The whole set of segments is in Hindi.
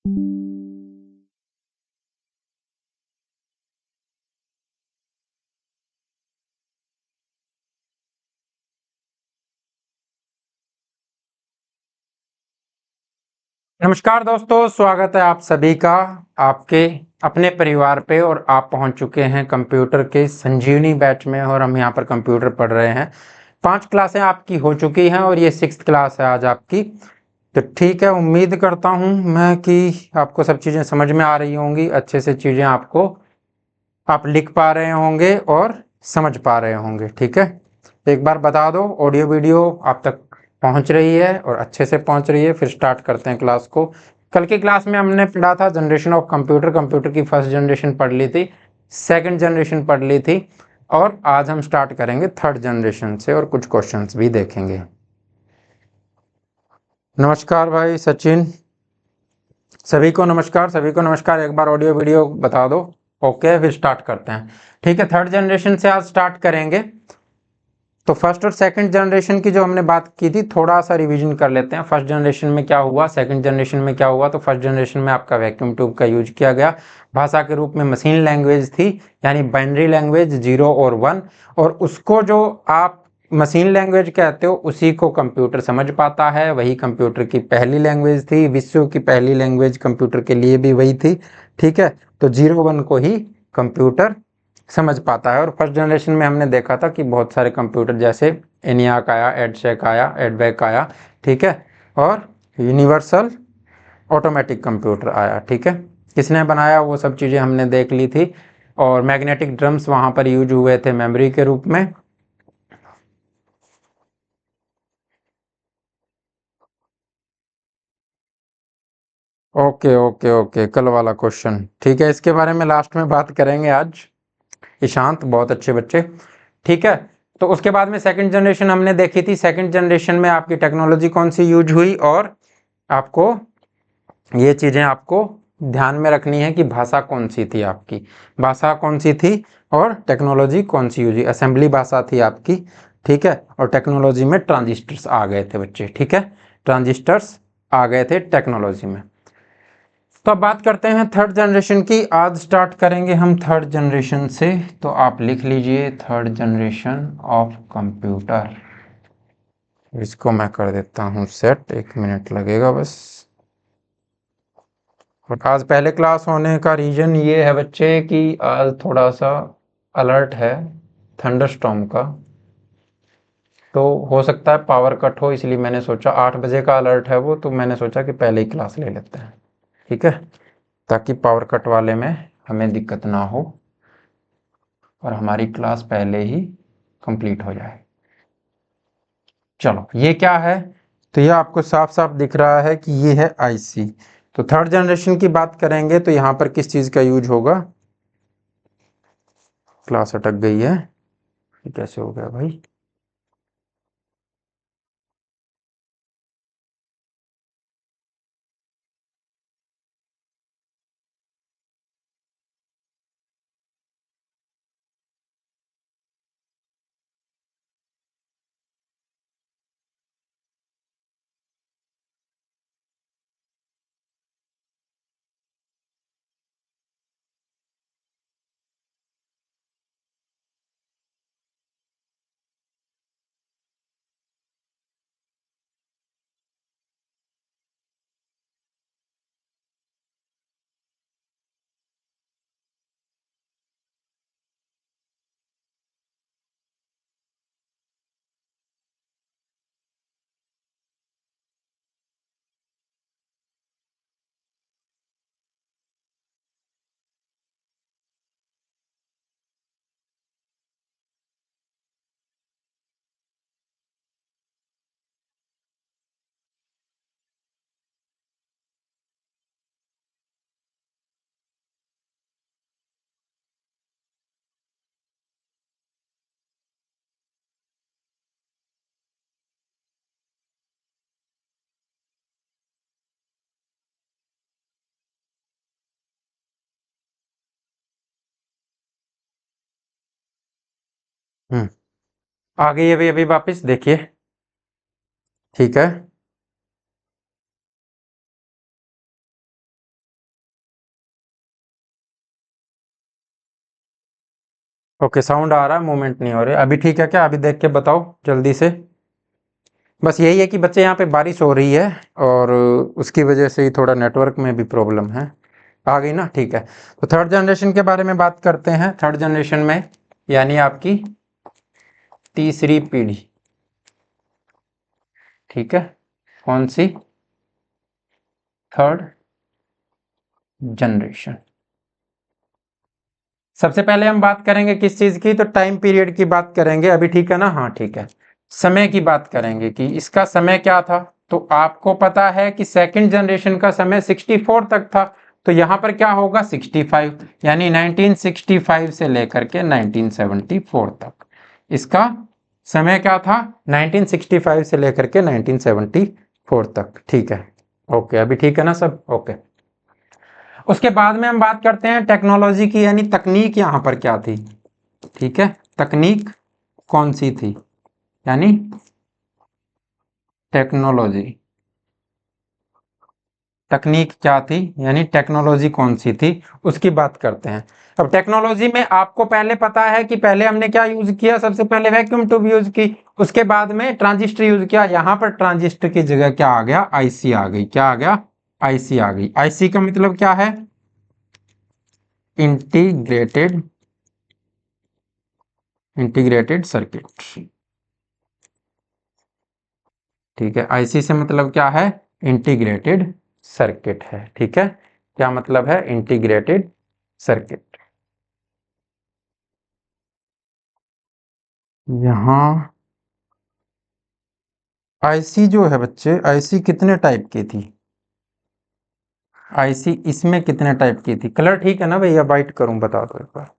नमस्कार दोस्तों, स्वागत है आप सभी का आपके अपने परिवार पे। और आप पहुंच चुके हैं कंप्यूटर के संजीवनी बैच में और हम यहां पर कंप्यूटर पढ़ रहे हैं। 5 क्लासें आपकी हो चुकी हैं और ये 6th क्लास है आज आपकी। तो ठीक है, उम्मीद करता हूं मैं कि आपको सब चीज़ें समझ में आ रही होंगी, अच्छे से चीज़ें आपको आप लिख पा रहे होंगे और समझ पा रहे होंगे। ठीक है, एक बार बता दो ऑडियो वीडियो आप तक पहुंच रही है और अच्छे से पहुंच रही है। फिर स्टार्ट करते हैं क्लास को। कल की क्लास में हमने पढ़ा था जनरेशन ऑफ कंप्यूटर। कंप्यूटर की फर्स्ट जनरेशन पढ़ ली थी, सेकंड जनरेशन पढ़ ली थी और आज हम स्टार्ट करेंगे थर्ड जनरेशन से और कुछ क्वेश्चंस भी देखेंगे। नमस्कार भाई सचिन, सभी को नमस्कार, सभी को नमस्कार। एक बार ऑडियो वीडियो बता दो। ओके, फिर स्टार्ट करते हैं। ठीक है, थर्ड जनरेशन से आज स्टार्ट करेंगे। तो फर्स्ट और सेकंड जनरेशन की जो हमने बात की थी, थोड़ा सा रिवीजन कर लेते हैं। फर्स्ट जनरेशन में क्या हुआ, सेकंड जनरेशन में क्या हुआ। तो फर्स्ट जनरेशन में आपका वैक्यूम ट्यूब का यूज किया गया। भाषा के रूप में मशीन लैंग्वेज थी, यानी बाइनरी लैंग्वेज 0 और 1। और उसको जो आप मशीन लैंग्वेज कहते हो उसी को कंप्यूटर समझ पाता है। वही कंप्यूटर की पहली लैंग्वेज थी, विश्व की पहली लैंग्वेज कंप्यूटर के लिए भी वही थी। ठीक है, तो 0 1 को ही कंप्यूटर समझ पाता है। और फर्स्ट जनरेशन में हमने देखा था कि बहुत सारे कंप्यूटर जैसे एनियाक आया, एडशेक आया, एडवेक आया। ठीक है, और यूनिवर्सल ऑटोमेटिक कंप्यूटर आया। ठीक है, किसने बनाया वो सब चीज़ें हमने देख ली थी। और मैग्नेटिक ड्रम्स वहाँ पर यूज हुए थे मेमोरी के रूप में। ओके ओके ओके, कल वाला क्वेश्चन ठीक है, इसके बारे में लास्ट में बात करेंगे आज। ईशांत बहुत अच्छे बच्चे। ठीक है, तो उसके बाद में सेकंड जनरेशन हमने देखी थी। सेकंड जनरेशन में आपकी टेक्नोलॉजी कौन सी यूज हुई, और आपको ये चीज़ें आपको ध्यान में रखनी है कि भाषा कौन सी थी आपकी, भाषा कौन सी थी और टेक्नोलॉजी कौन सी यूज हुई। असेंबली भाषा थी आपकी। ठीक है, और टेक्नोलॉजी में ट्रांजिस्टर्स आ गए थे बच्चे। ठीक है, ट्रांजिस्टर्स आ गए थे टेक्नोलॉजी में। तो अब बात करते हैं थर्ड जनरेशन की। आज स्टार्ट करेंगे हम थर्ड जनरेशन से। तो आप लिख लीजिए थर्ड जनरेशन ऑफ कंप्यूटर। इसको मैं कर देता हूँ सेट, 1 मिनट लगेगा बस। और आज पहले क्लास होने का रीजन ये है बच्चे कि आज थोड़ा सा अलर्ट है थंडरस्टॉर्म का। तो हो सकता है पावर कट हो, इसलिए मैंने सोचा 8 बजे का अलर्ट है वो, तो मैंने सोचा कि पहले ही क्लास ले लेते हैं। ठीक है, ताकि पावर कट वाले में हमें दिक्कत ना हो और हमारी क्लास पहले ही कंप्लीट हो जाए। चलो, ये क्या है, तो ये आपको साफ साफ दिख रहा है कि ये है आईसी। तो थर्ड जनरेशन की बात करेंगे तो यहाँ पर किस चीज़ का यूज होगा। क्लास अटक गई है, ये कैसे हो गया भाई। हम्म, आ गई अभी अभी वापस देखिए। ठीक है, ओके, साउंड आ रहा है, मूवमेंट नहीं हो रही अभी, ठीक है क्या? अभी देख के बताओ जल्दी से। बस यही है कि बच्चे यहाँ पे बारिश हो रही है और उसकी वजह से ही थोड़ा नेटवर्क में भी प्रॉब्लम है। आ गई ना? ठीक है। तो थर्ड जनरेशन के बारे में बात करते हैं। थर्ड जनरेशन में यानी आपकी तीसरी पीढ़ी, ठीक है। कौन सी? Third generation. सबसे पहले हम बात करेंगे किस चीज की? तो टाइम पीरियड की बात करेंगे अभी, ठीक है ना? हाँ ठीक है। समय की बात करेंगे कि इसका समय क्या था। तो आपको पता है कि सेकंड जनरेशन का समय 64 तक था, तो यहां पर क्या होगा? 65, यानी 1965 से लेकर के 1974 तक इसका समय क्या था? 1965 से लेकर के 1974 तक, ठीक है। ओके, अभी ठीक है ना सब? ओके। उसके बाद में हम बात करते हैं टेक्नोलॉजी की, यानी तकनीक यहां पर क्या थी, ठीक है। तकनीक कौन सी थी, यानी टेक्नोलॉजी। तकनीक क्या थी यानी टेक्नोलॉजी कौन सी थी, उसकी बात करते हैं। अब टेक्नोलॉजी में आपको पहले पता है कि पहले हमने क्या यूज किया? सबसे पहले वैक्यूम ट्यूब यूज की, उसके बाद में ट्रांजिस्टर यूज किया। यहां पर ट्रांजिस्टर की जगह क्या आ गया? आईसी आ गई। क्या आ गया? आईसी आ गई। आईसी का मतलब क्या है? इंटीग्रेटेड इंटीग्रेटेड सर्किट, ठीक है। आईसी से मतलब क्या है? इंटीग्रेटेड सर्किट है, ठीक है। क्या मतलब है? Integrated circuit. यहां आईसी जो है बच्चे, आईसी कितने टाइप की थी? आईसी इसमें कितने टाइप की थी? कलर ठीक है ना भैया? वाइट करूं? बता दो एक बार।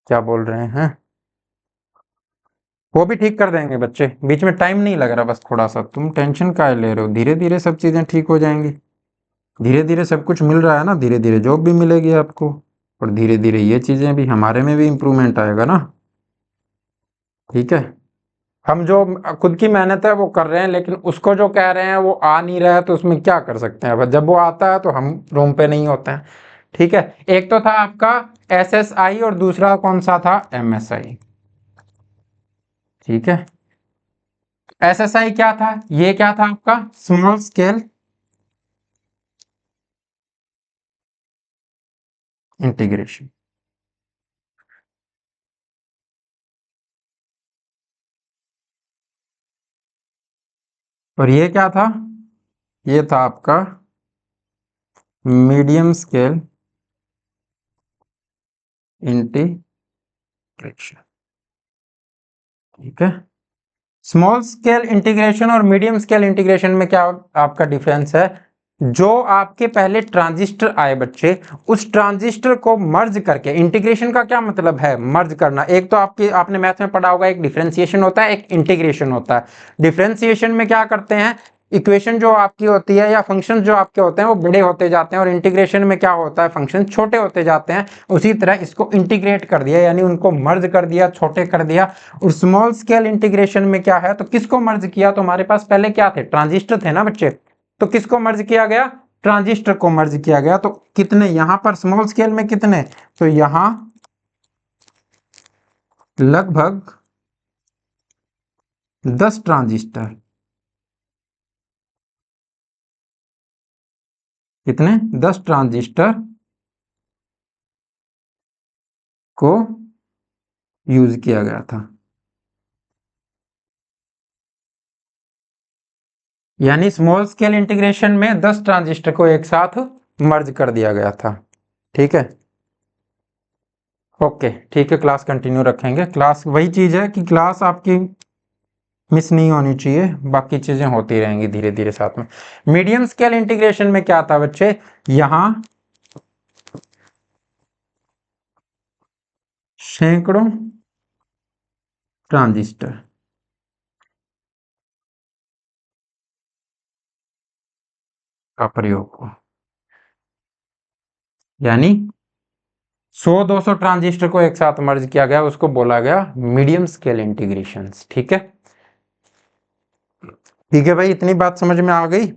क्या बोल रहे हैं? वो भी ठीक कर देंगे बच्चे, बीच में टाइम नहीं लग रहा, बस थोड़ा सा तुम टेंशन काहे ले रहे हो? धीरे धीरे सब चीजें ठीक हो जाएंगी। धीरे धीरे सब कुछ मिल रहा है ना, धीरे धीरे जॉब भी मिलेगी आपको, और धीरे धीरे ये चीजें भी, हमारे में भी इम्प्रूवमेंट आएगा ना, ठीक है। हम जो खुद की मेहनत है वो कर रहे हैं, लेकिन उसको जो कह रहे हैं वो आ नहीं रहा है, तो उसमें क्या कर सकते हैं? जब वो आता है तो हम रूम पे नहीं होते हैं, ठीक है। एक तो था आपका एसएसआई और दूसरा कौन सा था? एमएसआई, ठीक है। एसएसआई क्या था? ये क्या था आपका? Small scale integration. और ये क्या था? ये था आपका मीडियम स्केल इंटीग्रेशन, ठीक है। स्मॉल स्केल इंटीग्रेशन और मीडियम स्केल इंटीग्रेशन में क्या आपका डिफरेंस है? जो आपके पहले ट्रांजिस्टर आए बच्चे, उस ट्रांजिस्टर को मर्ज करके, इंटीग्रेशन का क्या मतलब है? मर्ज करना। एक तो आपने मैथ में पढ़ा होगा, एक डिफरेंशिएशन होता है, एक इंटीग्रेशन होता है। डिफरेंशिएशन में क्या करते हैं? इक्वेशन जो आपकी होती है या फंक्शन जो आपके होते हैं वो बड़े होते जाते हैं, और इंटीग्रेशन में क्या होता है? फंक्शन छोटे होते जाते हैं। उसी तरह इसको इंटीग्रेट कर दिया, यानी उनको मर्ज कर दिया, छोटे कर दिया। और स्मॉल स्केल इंटीग्रेशन में क्या है? तो किसको मर्ज किया? तो हमारे पास पहले क्या थे? ट्रांजिस्टर थे ना बच्चे, तो किसको मर्ज किया गया? ट्रांजिस्टर को मर्ज किया गया। तो कितने यहां पर स्मॉल स्केल में कितने? तो यहां लगभग 10 ट्रांजिस्टर। कितने? 10 ट्रांजिस्टर को यूज किया गया था, यानी स्मॉल स्केल इंटीग्रेशन में 10 ट्रांजिस्टर को एक साथ मर्ज कर दिया गया था, ठीक है। ओके ठीक है, क्लास कंटिन्यू रखेंगे। क्लास वही चीज है कि क्लास आपकी मिस नहीं होनी चाहिए, बाकी चीजें होती रहेंगी धीरे धीरे साथ में। मीडियम स्केल इंटीग्रेशन में क्या था बच्चे? यहां सैकड़ों ट्रांजिस्टर का प्रयोग हुआ, यानी 100-200 ट्रांजिस्टर को एक साथ मर्ज किया गया, उसको बोला गया मीडियम स्केल इंटीग्रेशन, ठीक है। ठीक है भाई, इतनी बात समझ में आ गई।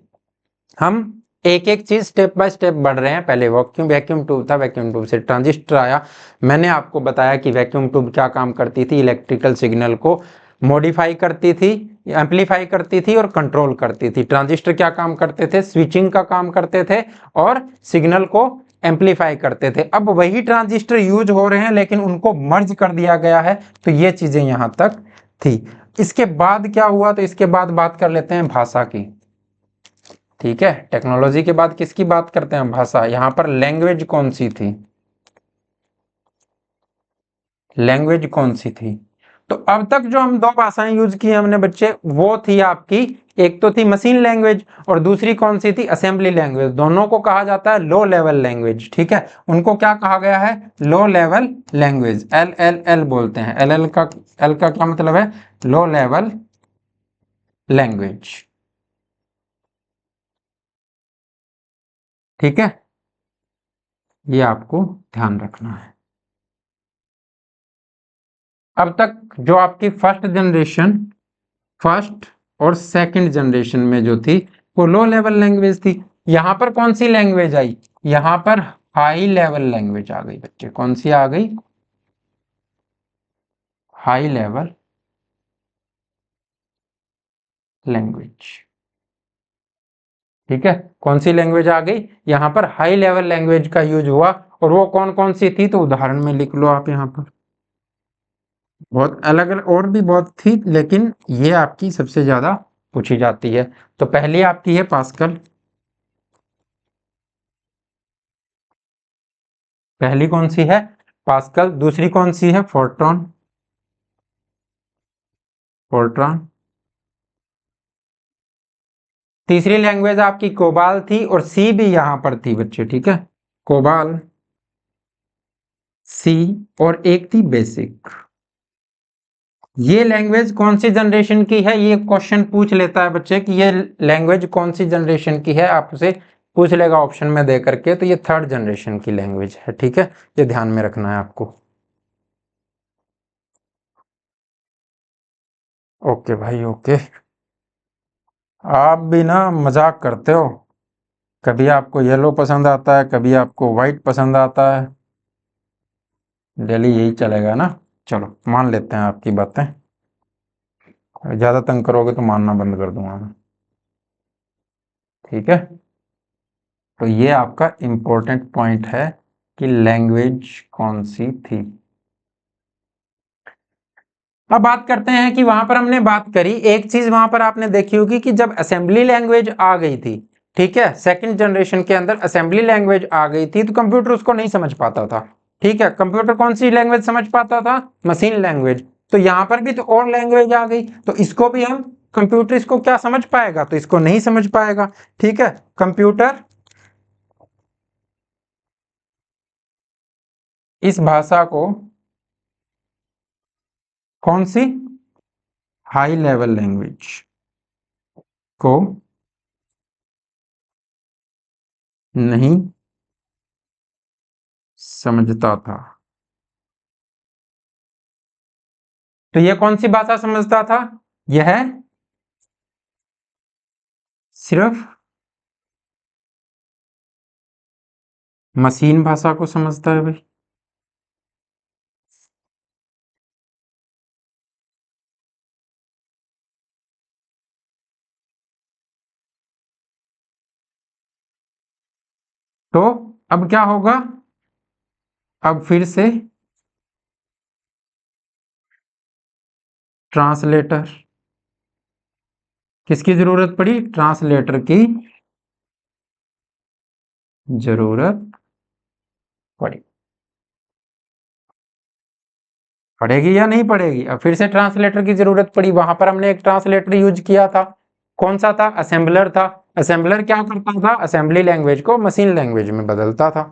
हम एक एक चीज स्टेप बाय स्टेप बढ़ रहे हैं। पहले वैक्यूम ट्यूब था, वैक्यूम ट्यूब से ट्रांजिस्टर आया। मैंने आपको बताया कि वैक्यूम ट्यूब क्या काम करती थी, इलेक्ट्रिकल सिग्नल को मॉडिफाई करती थी, एम्पलीफाई करती थी और कंट्रोल करती थी। ट्रांजिस्टर क्या काम करते थे, स्विचिंग का काम करते थे और सिग्नल को एम्पलीफाई करते थे। अब वही ट्रांजिस्टर यूज हो रहे हैं लेकिन उनको मर्ज कर दिया गया है। तो ये चीजें यहां तक थी। इसके बाद क्या हुआ, तो इसके बाद बात कर लेते हैं भाषा की। ठीक है, टेक्नोलॉजी के बाद किसकी बात करते हैं, भाषा। यहां पर लैंग्वेज कौन सी थी, लैंग्वेज कौन सी थी। तो अब तक जो हम दो भाषाएं यूज की हमने बच्चे, वो थी आपकी, एक तो थी मशीन लैंग्वेज और दूसरी कौन सी थी, असेंबली लैंग्वेज। दोनों को कहा जाता है लो लेवल लैंग्वेज। ठीक है, उनको क्या कहा गया है, लो लेवल लैंग्वेज, एल बोलते हैं। एल का क्या मतलब है, लो लेवल लैंग्वेज। ठीक है, ये आपको ध्यान रखना है। अब तक जो आपकी फर्स्ट और सेकंड जनरेशन में जो थी वो लो लेवल लैंग्वेज थी। यहां पर कौन सी लैंग्वेज आई, यहां पर हाई लेवल लैंग्वेज आ गई बच्चे। कौन सी आ गई, हाई लेवल लैंग्वेज। ठीक है, कौन सी लैंग्वेज आ गई, यहां पर हाई लेवल लैंग्वेज का यूज हुआ। और वो कौन कौन सी थी, तो उदाहरण में लिख लो आप यहां पर। बहुत अलग अलग और भी बहुत थी, लेकिन ये आपकी सबसे ज्यादा पूछी जाती है। तो पहली आपकी है पास्कल। पहली कौन सी है, पास्कल। दूसरी कौन सी है, फोर्ट्रॉन, फोर्ट्रॉन। तीसरी लैंग्वेज आपकी कोबाल थी और सी भी यहां पर थी बच्चे। ठीक है, कोबाल, सी और एक थी बेसिक। ये लैंग्वेज कौन सी जनरेशन की है, ये क्वेश्चन पूछ लेता है बच्चे कि ये लैंग्वेज कौन सी जनरेशन की है, आपसे पूछ लेगा ऑप्शन में दे करके। तो ये थर्ड जनरेशन की लैंग्वेज है। ठीक है, ये ध्यान में रखना है आपको। ओके भाई, ओके। आप भी ना मजाक करते हो, कभी आपको येलो पसंद आता है, कभी आपको व्हाइट पसंद आता है। डेली यही चलेगा ना। चलो मान लेते हैं आपकी बातें, ज्यादा तंग करोगे तो मानना बंद कर दूंगा मैं। ठीक है, तो ये आपका इंपॉर्टेंट पॉइंट है कि लैंग्वेज कौन सी थी। अब बात करते हैं कि वहां पर हमने बात करी, एक चीज वहां पर आपने देखी होगी कि जब असेंबली लैंग्वेज आ गई थी, ठीक है, सेकंड जनरेशन के अंदर असेंबली लैंग्वेज आ गई थी, तो कंप्यूटर उसको नहीं समझ पाता था। ठीक है, कंप्यूटर कौन सी लैंग्वेज समझ पाता था, मशीन लैंग्वेज। तो यहां पर भी तो और लैंग्वेज आ गई, तो इसको भी हम, कंप्यूटर इसको क्या समझ पाएगा, तो इसको नहीं समझ पाएगा। ठीक है, कंप्यूटर इस भाषा को कौन सी, हाई लेवल लैंग्वेज को नहीं समझता था। तो यह कौन सी भाषा समझता था, यह सिर्फ मशीन भाषा को समझता है भाई। तो अब क्या होगा, अब फिर से ट्रांसलेटर, किसकी जरूरत पड़ी, ट्रांसलेटर की जरूरत पड़ी। पड़ेगी या नहीं पड़ेगी, अब फिर से ट्रांसलेटर की जरूरत पड़ी। वहां पर हमने एक ट्रांसलेटर यूज किया था, कौन सा था, असेंबलर था। असेंबलर क्या करता था, असेंबली लैंग्वेज को मशीन लैंग्वेज में बदलता था।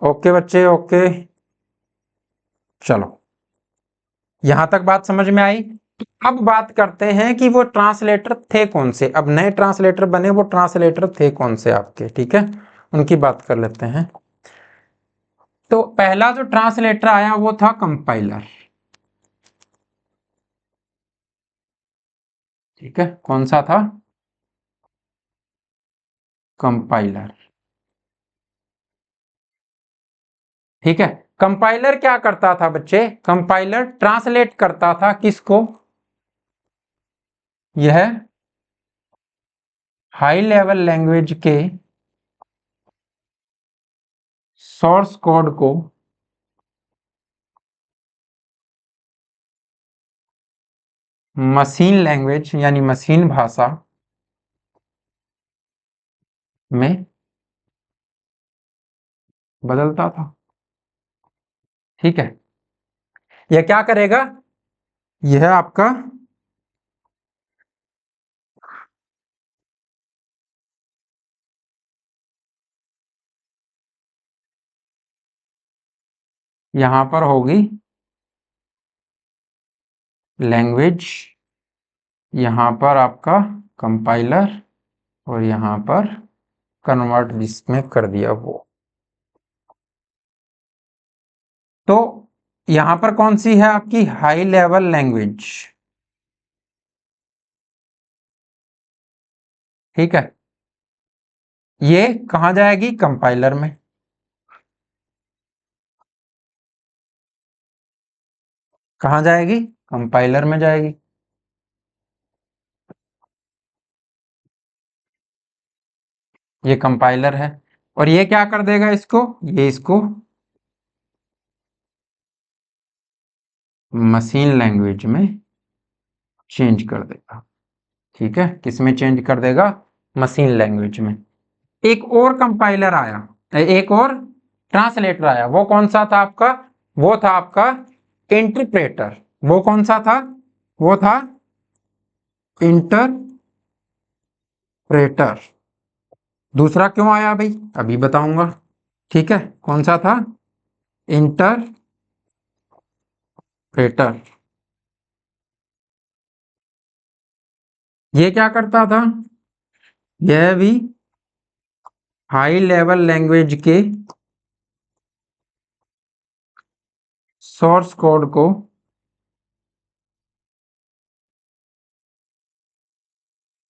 ओके बच्चे, ओके। चलो, यहां तक बात समझ में आई। तो अब बात करते हैं कि वो ट्रांसलेटर थे कौन से, अब नए ट्रांसलेटर बने, वो ट्रांसलेटर थे कौन से आपके। ठीक है, उनकी बात कर लेते हैं। तो पहला जो ट्रांसलेटर आया वो था कंपाइलर। ठीक है, कौन सा था, कंपाइलर। ठीक है, कंपाइलर क्या करता था बच्चे? कंपाइलर ट्रांसलेट करता था किसको? यह हाई लेवल लैंग्वेज के सोर्स कोड को मशीन लैंग्वेज यानी मशीन भाषा में बदलता था। ठीक है, यह क्या करेगा? यह आपका यहां पर होगी लैंग्वेज, यहां पर आपका कंपाइलर, और यहां पर कन्वर्ट जिसमें कर दिया वो। तो यहां पर कौन सी है आपकी हाई लेवल लैंग्वेज? ठीक है, ये कहां जाएगी? कंपाइलर में। कहां जाएगी? कंपाइलर में जाएगी। ये कंपाइलर है, और ये क्या कर देगा इसको? ये इसको मशीन लैंग्वेज में चेंज कर देगा। ठीक है, किसमें चेंज कर देगा? मशीन लैंग्वेज में। एक और कंपाइलर आया, एक और ट्रांसलेटर आया, वो कौन सा था आपका? वो था आपका इंटरप्रेटर। वो कौन सा था? वो था इंटरप्रेटर। दूसरा क्यों आया भाई? अभी बताऊंगा। ठीक है, कौन सा था? इंटरप्रेटर। ये क्या करता था? यह भी हाई लेवल लैंग्वेज के सोर्स कोड को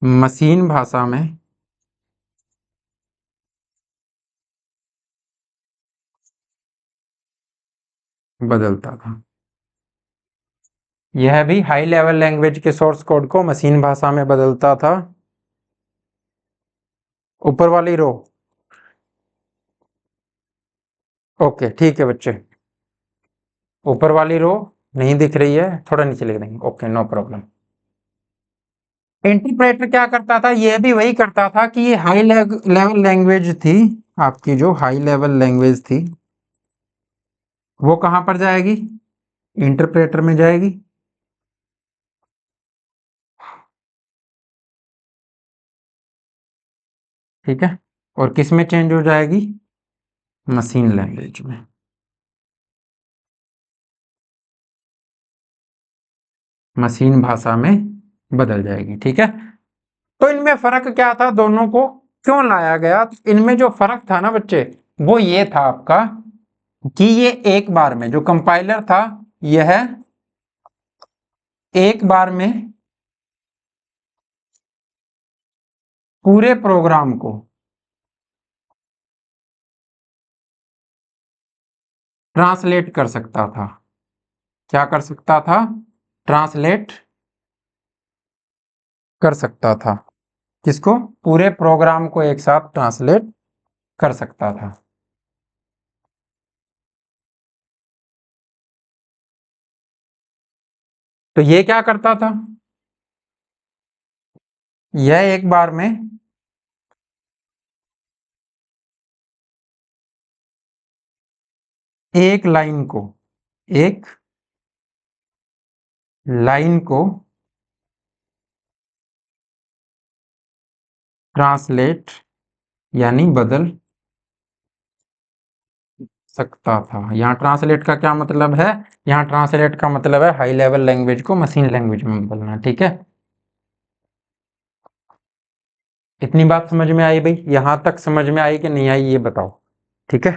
मशीन भाषा में बदलता था। यह भी हाई लेवल लैंग्वेज के सोर्स कोड को मशीन भाषा में बदलता था। ऊपर वाली रो। ओके ठीक है बच्चे, ऊपर वाली रो नहीं दिख रही है, थोड़ा नीचे लिख देंगे। Okay, no problem. इंटरप्रेटर क्या करता था? यह भी वही करता था कि ये हाई लेवल लैंग्वेज थी, आपकी जो हाई लेवल लैंग्वेज थी वो कहां पर जाएगी? इंटरप्रेटर में जाएगी। ठीक है, और किस में चेंज हो जाएगी? मशीन लैंग्वेज में। मशीन भाषा में बदल जाएगी। ठीक है, तो इनमें फर्क क्या था? दोनों को क्यों लाया गया? इनमें जो फर्क था ना बच्चे, वो ये था आपका कि ये एक बार में, जो कंपाइलर था यह एक बार में पूरे प्रोग्राम को ट्रांसलेट कर सकता था। क्या कर सकता था? ट्रांसलेट कर सकता था। किसको? पूरे प्रोग्राम को एक साथ ट्रांसलेट कर सकता था। तो ये क्या करता था? यह एक बार में एक लाइन को, एक लाइन को ट्रांसलेट यानी बदल सकता था। यहाँ ट्रांसलेट का क्या मतलब है? यहाँ ट्रांसलेट का मतलब है हाई लेवल लैंग्वेज को मशीन लैंग्वेज में बदलना। ठीक है, इतनी बात समझ में आई भाई? यहां तक समझ में आई कि नहीं आई ये बताओ। ठीक है,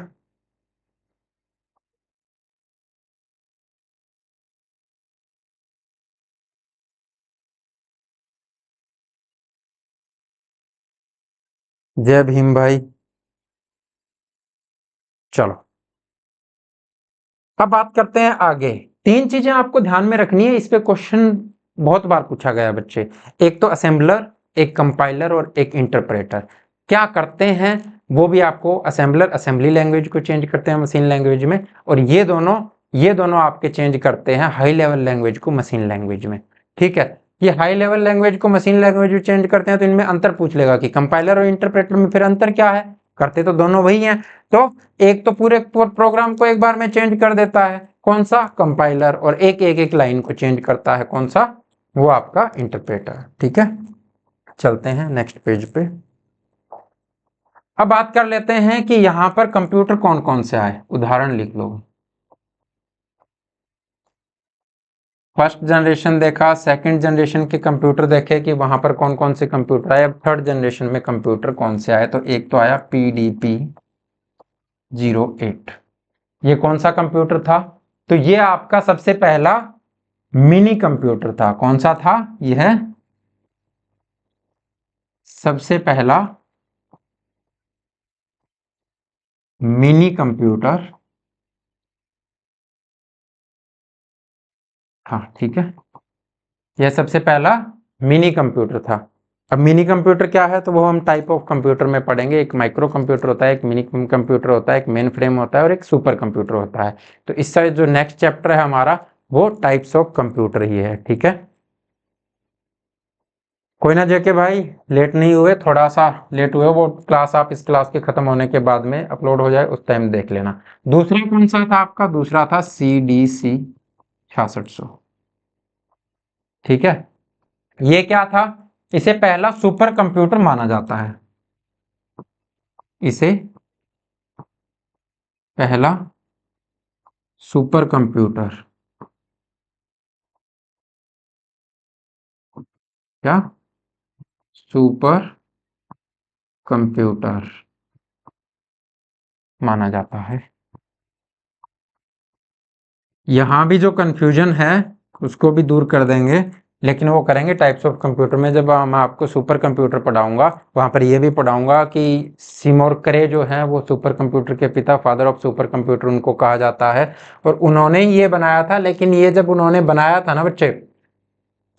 जय भीम भाई। चलो अब बात करते हैं आगे। तीन चीजें आपको ध्यान में रखनी है, इस पे क्वेश्चन बहुत बार पूछा गया है बच्चे। एक तो असेंबलर, एक कंपाइलर और एक इंटरप्रेटर। क्या करते हैं वो भी आपको, असेंबलर असेंबली लैंग्वेज को चेंज करते हैं मशीन लैंग्वेज में, और ये दोनों आपके चेंज करते हैं हाई लेवल लैंग्वेज को मशीन लैंग्वेज में। ठीक है, ये हाई लेवल लैंग्वेज को मशीन लैंग्वेज में चेंज करते हैं, तो इनमें अंतर पूछ लेगा कि कंपाइलर और इंटरप्रेटर में फिर अंतर क्या है। करते तो दोनों वही हैं। तो एक तो पूरे प्रोग्राम को एक बार में चेंज कर देता है, कौन सा, कंपाइलर, और एक लाइन को चेंज करता है, कौन सा, वो आपका इंटरप्रेटर। ठीक है, चलते हैं नेक्स्ट पेज पे। अब बात कर लेते हैं कि यहां पर कंप्यूटर कौन कौन से आए, उदाहरण लिख लो। फर्स्ट जनरेशन देखा, सेकंड जनरेशन के कंप्यूटर देखे कि वहां पर कौन कौन से कंप्यूटर आए। अब थर्ड जनरेशन में कंप्यूटर कौन से आए, तो एक तो आया PDP-08। ये कौन सा कंप्यूटर था, तो ये आपका सबसे पहला मिनी कंप्यूटर था। कौन सा था यह, सबसे पहला मिनी कंप्यूटर था। ठीक है, यह सबसे पहला मिनी कंप्यूटर था। अब मिनी कंप्यूटर क्या है, तो वो हम टाइप ऑफ कंप्यूटर में पढ़ेंगे। एक माइक्रो कंप्यूटर होता है, एक मिनी कंप्यूटर होता है, एक मेन फ्रेम होता है और एक सुपर कंप्यूटर होता है। तो इस साइड जो नेक्स्ट चैप्टर है हमारा, वो टाइप्स ऑफ कंप्यूटर ही है। ठीक है, कोई ना जेके भाई, लेट नहीं हुए, थोड़ा सा लेट हुए, वो क्लास आप इस क्लास के खत्म होने के बाद में अपलोड हो जाए, उस टाइम देख लेना। दूसरा कौन सा था आपका, दूसरा था CDC 6600। ठीक है, ये क्या था, इसे पहला सुपर कंप्यूटर माना जाता है। इसे पहला सुपर कंप्यूटर, क्या, सुपर कंप्यूटर माना जाता है। यहां भी जो कंफ्यूजन है उसको भी दूर कर देंगे, लेकिन वो करेंगे टाइप्स ऑफ कंप्यूटर में। जब मैं आपको सुपर कंप्यूटर पढ़ाऊंगा, वहां पर ये भी पढ़ाऊंगा कि सिमोर करे जो है वो सुपर कंप्यूटर के पिता, फादर ऑफ सुपर कंप्यूटर उनको कहा जाता है, और उन्होंने ही ये बनाया था। लेकिन ये जब उन्होंने बनाया था ना बच्चे,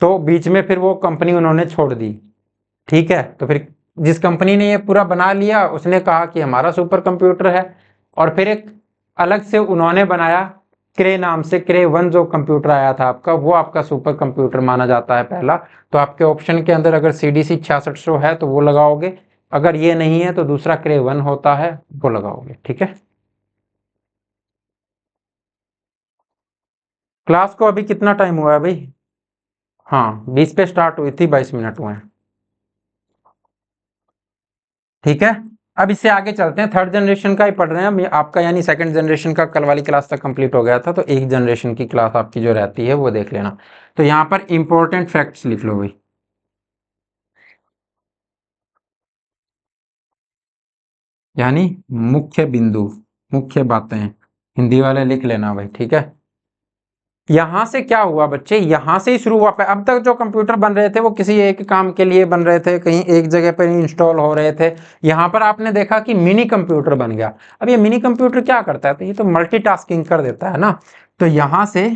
तो बीच में फिर वो कंपनी उन्होंने छोड़ दी। ठीक है, तो फिर जिस कंपनी ने ये पूरा बना लिया, उसने कहा कि हमारा सुपर कंप्यूटर है, और फिर एक अलग से उन्होंने बनाया क्रे नाम से। क्रे 1 जो कंप्यूटर आया था आपका, वो आपका सुपर कंप्यूटर माना जाता है पहला। तो आपके ऑप्शन के अंदर अगर CDC 6600 है तो वो लगाओगे, अगर ये नहीं है तो दूसरा क्रे 1 होता है, वो लगाओगे। ठीक है, क्लास को अभी कितना टाइम हुआ है भाई, हाँ 20 पे स्टार्ट हुई थी, 22 मिनट हुए हैं। ठीक है, अब इससे आगे चलते हैं। थर्ड जनरेशन का ही पढ़ रहे हैं हम आपका, यानी सेकंड जनरेशन का कल वाली क्लास तक कंप्लीट हो गया था, तो एक जनरेशन की क्लास आपकी जो रहती है वो देख लेना। तो यहाँ पर इंपॉर्टेंट फैक्ट्स लिख लो भाई, यानी मुख्य बिंदु, मुख्य बातें, हिंदी वाले लिख लेना भाई। ठीक है, यहां से क्या हुआ बच्चे, यहां से ही शुरू हुआ। अब तक जो कंप्यूटर बन रहे थे वो किसी एक काम के लिए बन रहे थे, कहीं एक जगह पर इंस्टॉल हो रहे थे। यहां पर आपने देखा कि मिनी कंप्यूटर बन गया। अब ये मिनी कंप्यूटर क्या करता है, तो ये तो मल्टीटास्किंग कर देता है ना। तो यहां से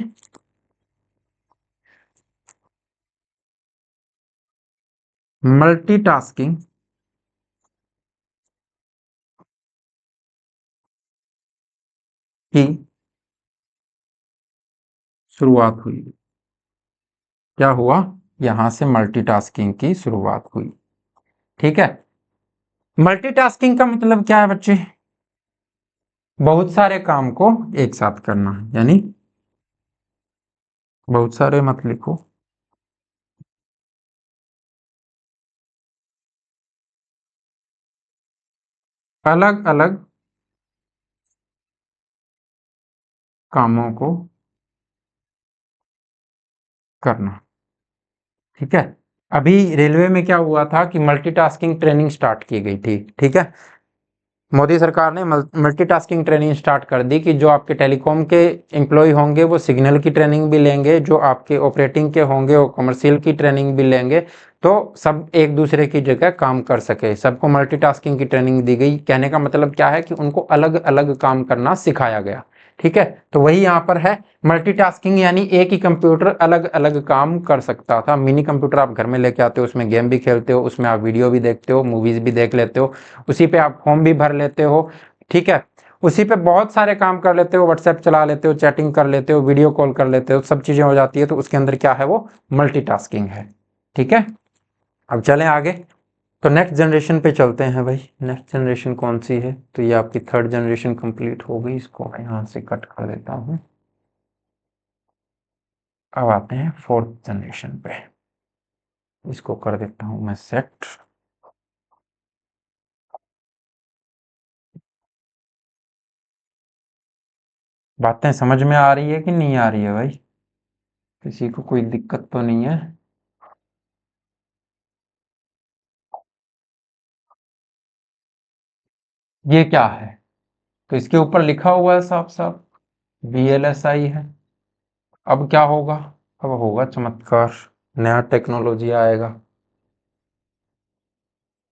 मल्टीटास्किंग की शुरुआत हुई। क्या हुआ, यहां से मल्टीटास्किंग की शुरुआत हुई। ठीक है, मल्टीटास्किंग का मतलब क्या है बच्चे, बहुत सारे काम को एक साथ करना, यानी बहुत सारे मत लिखो, अलग अलग कामों को करना। ठीक है, अभी रेलवे में क्या हुआ था कि मल्टीटास्किंग ट्रेनिंग स्टार्ट की गई थी। ठीक है, मोदी सरकार ने मल्टीटास्किंग ट्रेनिंग स्टार्ट कर दी कि जो आपके टेलीकॉम के एम्प्लॉय होंगे वो सिग्नल की ट्रेनिंग भी लेंगे, जो आपके ऑपरेटिंग के होंगे वो कमर्शियल की ट्रेनिंग भी लेंगे, तो सब एक दूसरे की जगह काम कर सके, सबको मल्टीटास्किंग की ट्रेनिंग दी गई। कहने का मतलब क्या है कि उनको अलग अलग काम करना सिखाया गया। ठीक है, तो वही यहाँ पर है मल्टीटास्किंग, यानी एक ही कंप्यूटर अलग अलग काम कर सकता था। मिनी कंप्यूटर आप घर में लेके आते हो, उसमें गेम भी खेलते हो, उसमें आप वीडियो भी देखते हो, मूवीज भी देख लेते हो, उसी पे आप फॉर्म भी भर लेते हो। ठीक है, उसी पे बहुत सारे काम कर लेते हो, व्हाट्सएप चला लेते हो, चैटिंग कर लेते हो, वीडियो कॉल कर लेते हो, सब चीजें हो जाती है। तो उसके अंदर क्या है, वो मल्टीटास्किंग है। ठीक है, अब चलें आगे। तो नेक्स्ट जनरेशन पे चलते हैं भाई। नेक्स्ट जनरेशन कौन सी है, तो ये आपकी थर्ड जनरेशन कंप्लीट हो गई, इसको मैं यहाँ से कट कर देता हूँ। अब आते हैं फोर्थ जनरेशन पे, इसको कर देता हूँ मैं सेट। बातें समझ में आ रही है कि नहीं आ रही है भाई, किसी को कोई दिक्कत तो नहीं है? ये क्या है, तो इसके ऊपर लिखा हुआ है साफ साफ VLSI है। अब क्या होगा, अब होगा चमत्कार, नया टेक्नोलॉजी आएगा।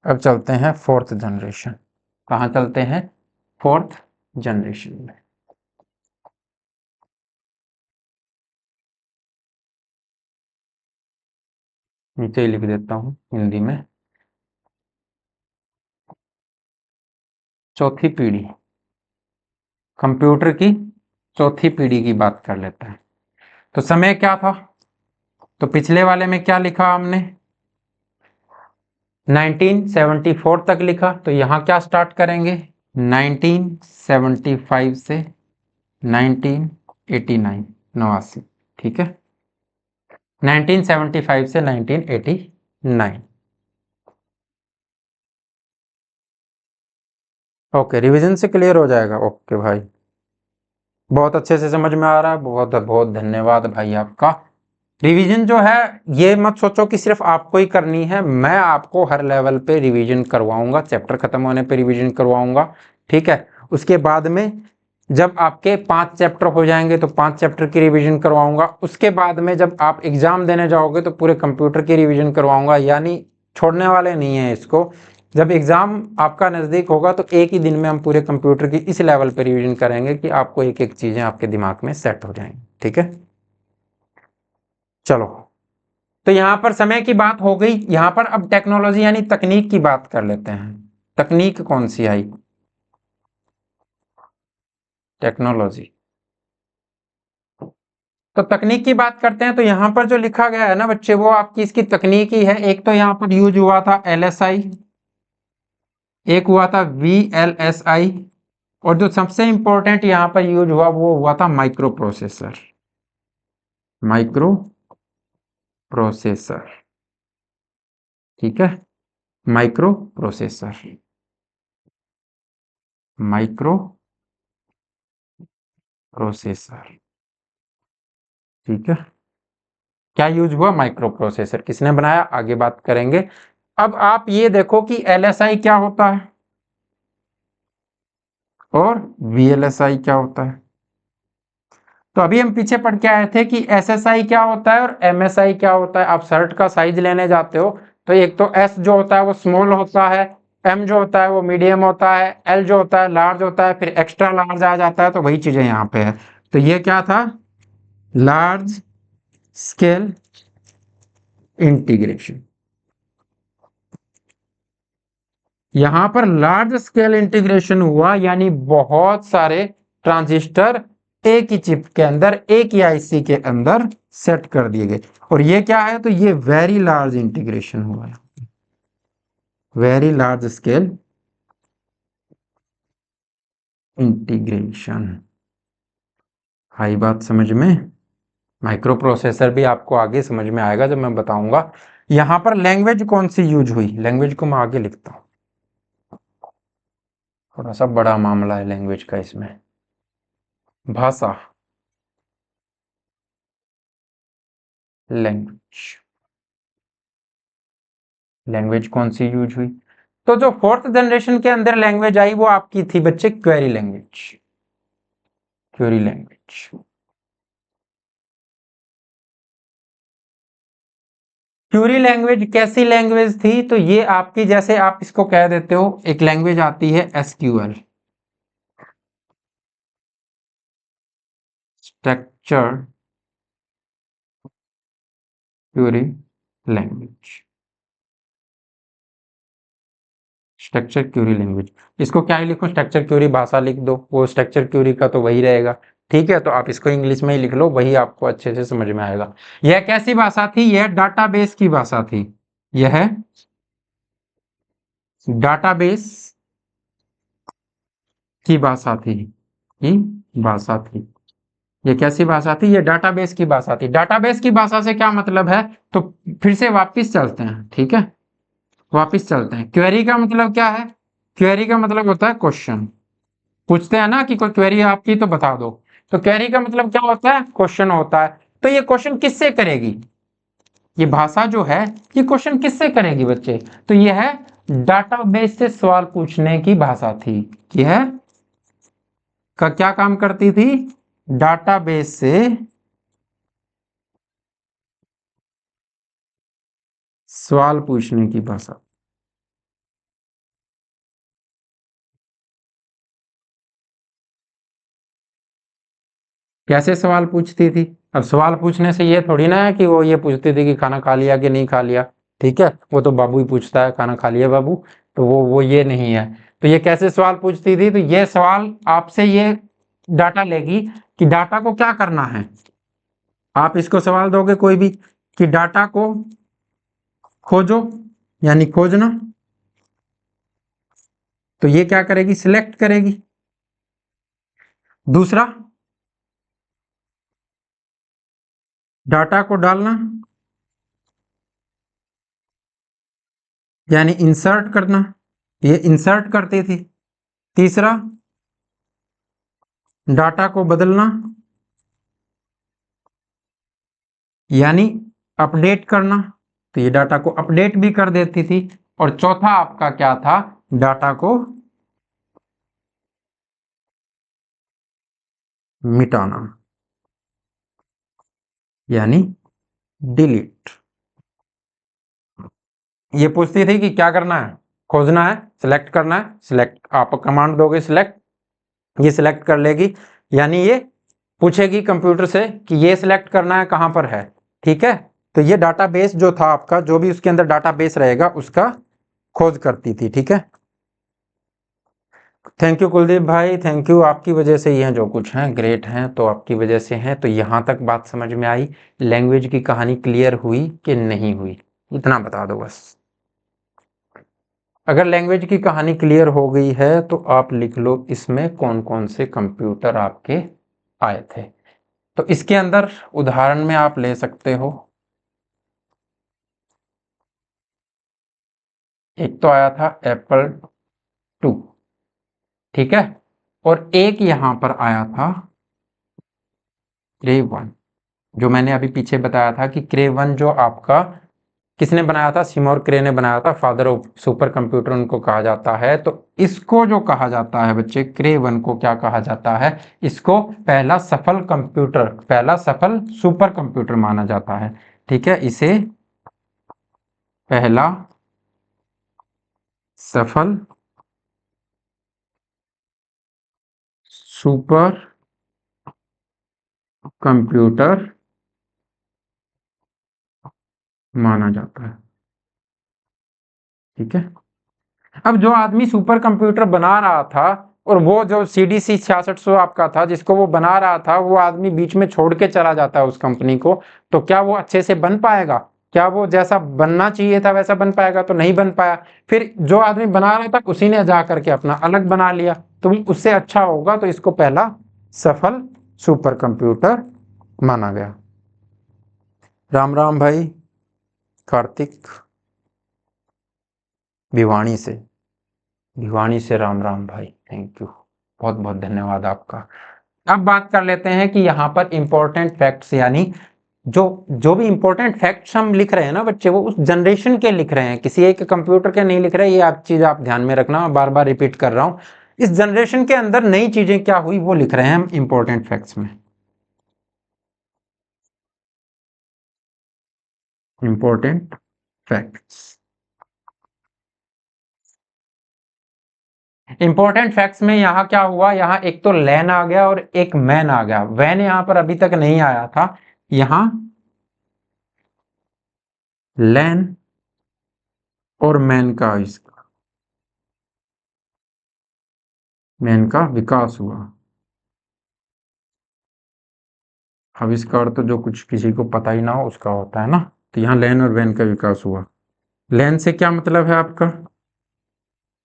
अब चलते हैं फोर्थ जनरेशन। कहाँ चलते हैं, फोर्थ जनरेशन में। नीचे ही लिख देता हूँ हिंदी में, चौथी पीढ़ी, कंप्यूटर की चौथी पीढ़ी की बात कर लेते हैं। तो समय क्या था, तो पिछले वाले में क्या लिखा हमने, 1974 तक लिखा, तो यहां क्या स्टार्ट करेंगे, 1975 से 1989, 89। ठीक है, 1975 से 1989। ओके, रिवीजन से क्लियर हो जाएगा। ओके भाई, बहुत अच्छे से समझ में आ रहा है, बहुत बहुत धन्यवाद भाई आपका। रिवीजन जो है, ये मत सोचो कि सिर्फ आपको ही करनी है, मैं आपको हर लेवल पे रिवीजन करवाऊंगा, चैप्टर खत्म होने पे रिवीजन करवाऊंगा। ठीक है, उसके बाद में जब आपके 5 चैप्टर हो जाएंगे तो 5 चैप्टर की रिवीजन करवाऊंगा। उसके बाद में जब आप एग्जाम देने जाओगे तो पूरे कंप्यूटर की रिवीजन करवाऊंगा, यानी छोड़ने वाले नहीं है इसको। जब एग्जाम आपका नजदीक होगा तो एक ही दिन में हम पूरे कंप्यूटर की इस लेवल पे रिवीजन करेंगे कि आपको एक एक चीजें आपके दिमाग में सेट हो जाएंगी। ठीक है, चलो। तो यहां पर समय की बात हो गई, यहां पर अब टेक्नोलॉजी यानी तकनीक की बात कर लेते हैं। तकनीक कौन सी आई, टेक्नोलॉजी। तो तकनीक की बात करते हैं, तो यहां पर जो लिखा गया है ना बच्चे, वो आपकी इसकी तकनीक ही है। एक तो यहां पर यूज हुआ था LSI, एक हुआ था VLSI, और जो सबसे इंपॉर्टेंट यहां पर यूज हुआ वो हुआ था माइक्रो प्रोसेसर। माइक्रो प्रोसेसर, ठीक है, माइक्रो प्रोसेसर, माइक्रो प्रोसेसर। ठीक है, क्या यूज हुआ, माइक्रो प्रोसेसर किसने बनाया, आगे बात करेंगे। अब आप ये देखो कि LSI क्या होता है और VLSI क्या होता है। तो अभी हम पीछे पढ़ के आए थे कि SSI क्या होता है और MSI क्या होता है। आप शर्ट का साइज लेने जाते हो तो एक तो S जो होता है वो स्मॉल होता है, M जो होता है वो मीडियम होता है, L जो होता है लार्ज होता है, फिर एक्स्ट्रा लार्ज आ जाता है। तो वही चीजें यहाँ पे है। तो ये क्या था, लार्ज स्केल इंटीग्रेशन। यहां पर लार्ज स्केल इंटीग्रेशन हुआ, यानी बहुत सारे ट्रांजिस्टर एक ही चिप के अंदर, एक ही IC के अंदर सेट कर दिए गए। और ये क्या है, तो ये वेरी लार्ज इंटीग्रेशन हुआ है, वेरी लार्ज स्केल इंटीग्रेशन। आई बात समझ में। माइक्रो प्रोसेसर भी आपको आगे समझ में आएगा जब मैं बताऊंगा। यहां पर लैंग्वेज कौन सी यूज हुई, लैंग्वेज को मैं आगे लिखता हूं, थोड़ा सा बड़ा मामला है लैंग्वेज का इसमें। भाषा, लैंग्वेज, लैंग्वेज कौन सी यूज हुई, तो जो फोर्थ जनरेशन के अंदर लैंग्वेज आई वो आपकी थी बच्चे query language, query language. Curie language कैसी लैंग्वेज थी? तो ये आपकी, जैसे आप इसको कह देते हो, एक लैंग्वेज आती है SQL, structure Curie language, structure Curie language. इसको क्या ही लिखो, स्ट्रक्चर क्यूरी भाषा लिख दो, वो स्ट्रक्चर क्यूरी का तो वही रहेगा। ठीक है, तो आप इसको इंग्लिश में ही लिख लो, वही आपको अच्छे से समझ में आएगा। यह कैसी भाषा थी? यह डाटाबेस की भाषा थी। यह डाटाबेस की भाषा थी, की भाषा थी। ये कैसी भाषा थी? ये डाटाबेस की भाषा थी। डाटाबेस की भाषा से क्या मतलब है? तो फिर से वापस चलते हैं, ठीक है, वापस चलते हैं। क्वेरी का मतलब क्या है? क्वेरी का मतलब होता है क्वेश्चन। पूछते हैं ना कि कोई क्वेरी आपकी तो बता दो, तो क्वेरी का मतलब क्या होता है? क्वेश्चन होता है। तो ये क्वेश्चन किससे करेगी? ये भाषा जो है, ये क्वेश्चन किससे करेगी बच्चे? तो ये है डाटाबेस से सवाल पूछने की भाषा थी। यह का क्या काम करती थी? डाटाबेस से सवाल पूछने की भाषा। कैसे सवाल पूछती थी? अब सवाल पूछने से ये थोड़ी ना है कि वो ये पूछती थी कि खाना खा लिया कि नहीं खा लिया। ठीक है, वो तो बाबू ही पूछता है खाना खा लिया बाबू, तो वो ये नहीं है। तो ये कैसे सवाल पूछती थी? तो ये सवाल आपसे ये डाटा लेगी कि डाटा को क्या करना है। आप इसको सवाल दोगे कोई भी कि डाटा को खोजो, यानी खोजना, तो ये क्या करेगी? सिलेक्ट करेगी। दूसरा, डाटा को डालना, यानी इंसर्ट करना, ये इंसर्ट करती थी। तीसरा, डाटा को बदलना, यानी अपडेट करना, तो ये डाटा को अपडेट भी कर देती थी। और चौथा आपका क्या था? डाटा को मिटाना, यानी डिलीट। ये पूछती थी कि क्या करना है? खोजना है, सिलेक्ट करना है, सिलेक्ट, आप कमांड दोगे सिलेक्ट, ये सिलेक्ट कर लेगी। यानी ये पूछेगी कंप्यूटर से कि ये सिलेक्ट करना है कहां पर है। ठीक है, तो ये डाटाबेस जो था आपका, जो भी उसके अंदर डाटाबेस रहेगा उसका खोज करती थी। ठीक है, थैंक यू कुलदीप भाई, थैंक यू। आपकी वजह से ये जो कुछ हैं ग्रेट हैं, तो आपकी वजह से हैं। तो यहाँ तक बात समझ में आई, लैंग्वेज की कहानी क्लियर हुई कि नहीं हुई? इतना बता दो बस। अगर लैंग्वेज की कहानी क्लियर हो गई है तो आप लिख लो इसमें कौन कौन से कंप्यूटर आपके आए थे। तो इसके अंदर उदाहरण में आप ले सकते हो, एक तो आया था एप्पल 2, ठीक है, और एक यहां पर आया था क्रे 1, जो मैंने अभी पीछे बताया था कि क्रे 1 जो आपका किसने बनाया था? सिमोर क्रे ने बनाया था, फादर ऑफ सुपर कंप्यूटर उनको कहा जाता है। तो इसको जो कहा जाता है बच्चे, क्रे 1 को क्या कहा जाता है? इसको पहला सफल कंप्यूटर, पहला सफल सुपर कंप्यूटर माना जाता है। ठीक है, इसे पहला सफल सुपर कंप्यूटर माना जाता है। ठीक है, अब जो आदमी सुपर कंप्यूटर बना रहा था, और वो जो CDC 6600 आपका था जिसको वो बना रहा था, वो आदमी बीच में छोड़ के चला जाता है उस कंपनी को, तो क्या वो अच्छे से बन पाएगा? क्या वो जैसा बनना चाहिए था वैसा बन पाएगा? तो नहीं बन पाया। फिर जो आदमी बना रहा था उसी ने जा करके अपना अलग बना लिया, तो उससे अच्छा होगा, तो इसको पहला सफल सुपर कंप्यूटर माना गया। राम राम भाई कार्तिक, भिवानी से, भिवानी से राम राम भाई, थैंक यू, बहुत बहुत धन्यवाद आपका। अब बात कर लेते हैं कि यहाँ पर इंपॉर्टेंट फैक्ट्स, यानी जो जो भी इंपॉर्टेंट फैक्ट्स हम लिख रहे हैं ना बच्चे, वो उस जनरेशन के लिख रहे हैं, किसी एक कंप्यूटर के नहीं लिख रहे। ये आप चीज आप ध्यान में रखना, बार बार रिपीट कर रहा हूं। इस जनरेशन के अंदर नई चीजें क्या हुई वो लिख रहे हैं हम इंपॉर्टेंट फैक्ट्स में। Important facts. इंपॉर्टेंट फैक्ट्स में यहाँ क्या हुआ, यहाँ एक तो लैन आ गया और एक मैन आ गया। वैन यहाँ पर अभी तक नहीं आया था, यहाँ लैन और मैन का, इसका मैन का विकास हुआ। आविष्कार तो जो कुछ किसी को पता ही ना हो उसका होता है ना, तो यहाँ लैन और वैन का विकास हुआ। लैन से क्या मतलब है आपका,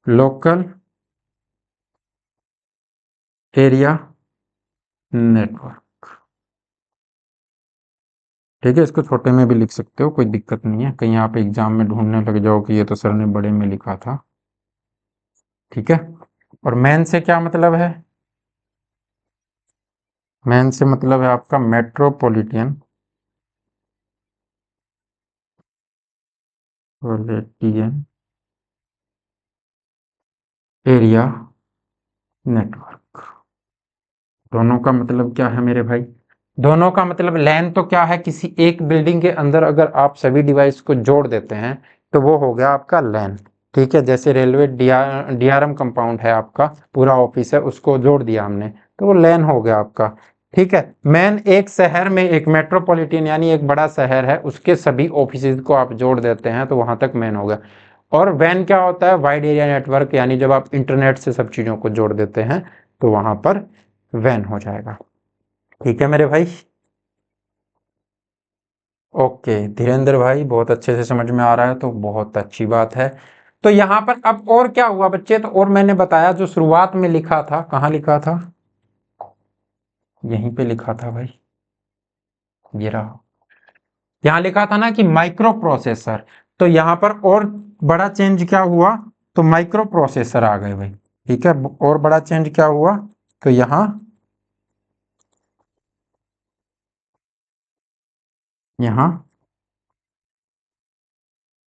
लोकल एरिया नेटवर्क। ठीक है, इसको छोटे में भी लिख सकते हो, कोई दिक्कत नहीं है, कहीं आप एग्जाम में ढूंढने लग जाओ कि ये तो सर ने बड़े में लिखा था। ठीक है, और मैन से क्या मतलब है, मैन से मतलब है आपका मेट्रोपॉलिटन पॉलिटियन एरिया नेटवर्क। दोनों का मतलब क्या है मेरे भाई, दोनों का मतलब लैन तो क्या है, किसी एक बिल्डिंग के अंदर अगर आप सभी डिवाइस को जोड़ देते हैं तो वो हो गया आपका लैन। ठीक है, जैसे रेलवे डीआरएम कंपाउंड है आपका, पूरा ऑफिस है, उसको जोड़ दिया हमने तो वो लैन हो गया आपका। ठीक है, मैन एक शहर में, एक मेट्रोपॉलिटन यानी एक बड़ा शहर है, उसके सभी ऑफिस को आप जोड़ देते हैं तो वहां तक मैन हो गया। और वैन क्या होता है, वाइड एरिया नेटवर्क, यानी जब आप इंटरनेट से सब चीजों को जोड़ देते हैं तो वहां पर वैन हो जाएगा। ठीक है मेरे भाई, ओके धीरेन्द्र भाई, बहुत अच्छे से समझ में आ रहा है तो बहुत अच्छी बात है। तो यहाँ पर अब और क्या हुआ बच्चे, तो और मैंने बताया जो शुरुआत में लिखा था, कहाँ लिखा था, यहीं पे लिखा था भाई, ये रहा, यहाँ लिखा था ना कि माइक्रो प्रोसेसर। तो यहाँ पर और बड़ा चेंज क्या हुआ, तो माइक्रो प्रोसेसर आ गए भाई। ठीक है, और बड़ा चेंज क्या हुआ, तो यहाँ यहाँ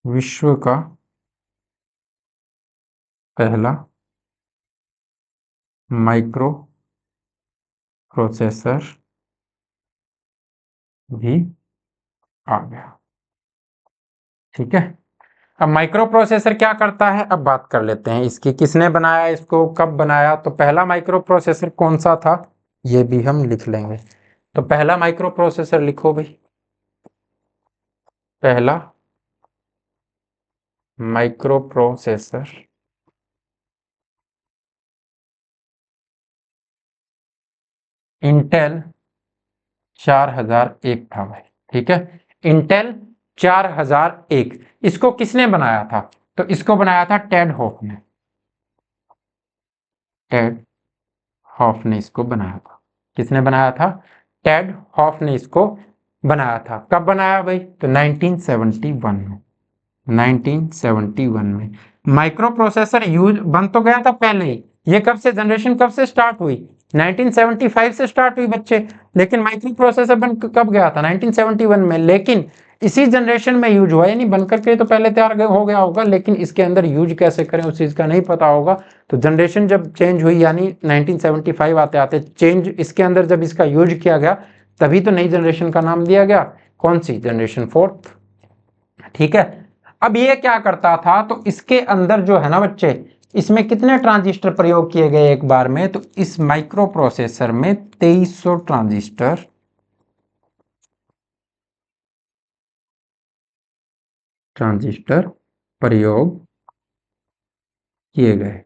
विश्व का पहला माइक्रो प्रोसेसर भी आ गया। ठीक है, अब माइक्रो प्रोसेसर क्या करता है, अब बात कर लेते हैं इसकी, किसने बनाया इसको, कब बनाया। तो पहला माइक्रो प्रोसेसर कौन सा था, ये भी हम लिख लेंगे। तो पहला माइक्रो प्रोसेसर लिखो भाई, पहला माइक्रो प्रोसेसर इंटेल 4001 था भाई। ठीक है, इंटेल 4001, इसको किसने बनाया था, तो इसको बनाया था टेड हॉफ ने, टेड हॉफ ने इसको बनाया था। किसने बनाया था, टेड हॉफ ने इसको बनाया था। कब बनाया भाई, तो 1971 में, 1971 में। माइक्रो प्रोसेसर यूज बन तो गया था पहले ही, ये कब से जनरेशन कब से स्टार्ट हुई, 1975 से स्टार्ट हुई बच्चे, लेकिन माइक्रो प्रोसेसर बन कब गया था, 1971 में। लेकिन इसी जनरेशन में यूज हुआ, यानी बनकर के तो पहले तैयार हो गया होगा, लेकिन इसके अंदर यूज कैसे करें उस चीज का नहीं पता होगा। तो जनरेशन जब चेंज हुई, यानी 1975 आते आते चेंज इसके अंदर जब इसका यूज किया गया, तभी तो नई जनरेशन का नाम दिया गया, कौन सी, जनरेशन 4। ठीक है, अब ये क्या करता था, तो इसके अंदर जो है ना बच्चे, इसमें कितने ट्रांजिस्टर प्रयोग किए गए एक बार में, तो इस माइक्रो प्रोसेसर में 2300 ट्रांजिस्टर प्रयोग किए गए।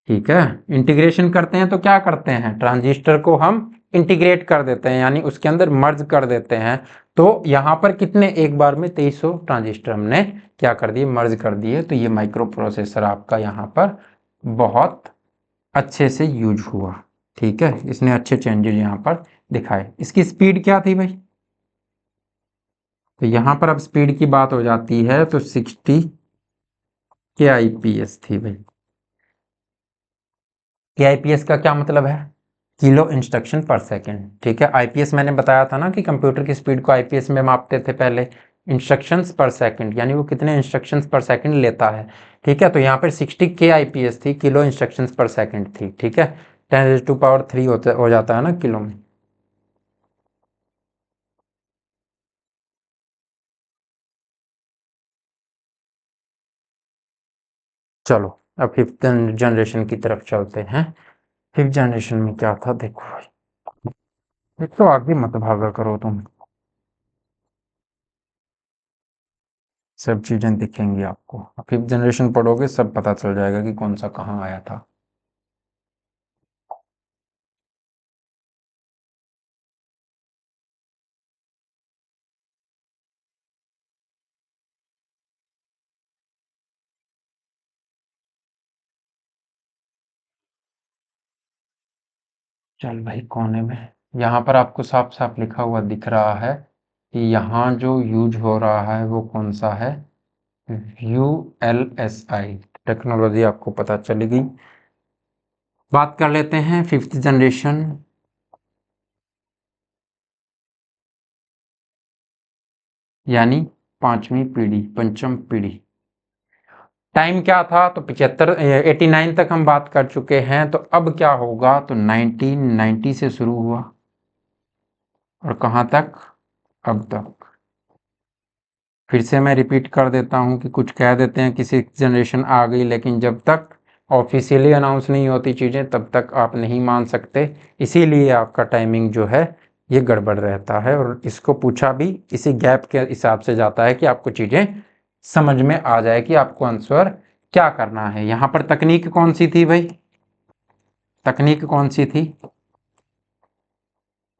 ठीक है, इंटीग्रेशन करते हैं तो क्या करते हैं, ट्रांजिस्टर को हम इंटीग्रेट कर देते हैं, यानी उसके अंदर मर्ज कर देते हैं। तो यहां पर कितने, एक बार में 2300 ट्रांजिस्टर हमने क्या कर दिए, मर्ज कर दिए। तो ये माइक्रो प्रोसेसर आपका यहाँ पर बहुत अच्छे से यूज हुआ। ठीक है, इसने अच्छे चेंजेस यहाँ पर दिखाए। इसकी स्पीड क्या थी भाई, तो यहाँ पर अब स्पीड की बात हो जाती है, तो 60 के आईपीएस थी भाई। के आईपीएस का क्या मतलब है, किलो इंस्ट्रक्शन पर सेकंड। ठीक है, आईपीएस मैंने बताया था ना कि कंप्यूटर की स्पीड को आईपीएस में मापते थे पहले, इंस्ट्रक्शंस पर सेकंड, यानी वो कितने इंस्ट्रक्शंस पर सेकंड लेता है। ठीक है, तो यहाँ पर 60 के आईपीएस थी, किलो इंस्ट्रक्शंस पर सेकंड थी। ठीक है, 10⁻³ हो जाता है ना किलो में। चलो अब फिफ्थ जनरेशन की तरफ चलते हैं। फिफ्थ जनरेशन में क्या था देखो भाई, एक तो आगे मत भागा करो तुम, सब चीजें दिखेंगी आपको। फिफ्थ जनरेशन पढ़ोगे सब पता चल जाएगा कि कौन सा कहाँ आया था। चल भाई कोने में, यहाँ पर आपको साफ साफ लिखा हुआ दिख रहा है कि यहाँ जो यूज हो रहा है वो कौन सा है, ULSI टेक्नोलॉजी, आपको पता चलेगी। बात कर लेते हैं फिफ्थ जनरेशन, यानी पांचवी पीढ़ी, पंचम पीढ़ी। टाइम क्या था तो 89 तक हम बात कर चुके हैं, तो अब क्या होगा तो 1990 से शुरू हुआ और कहाँ तक, अब तक। फिर से मैं रिपीट कर देता हूँ कि कुछ कह देते हैं कि सिक्स जनरेशन आ गई, लेकिन जब तक ऑफिशियली अनाउंस नहीं होती चीज़ें तब तक आप नहीं मान सकते, इसीलिए आपका टाइमिंग जो है ये गड़बड़ रहता है। और इसको पूछा भी इसी गैप के हिसाब से जाता है कि आपको चीज़ें समझ में आ जाए कि आपको आंसर क्या करना है। यहाँ पर तकनीक कौन सी थी भाई, तकनीक कौन सी थी,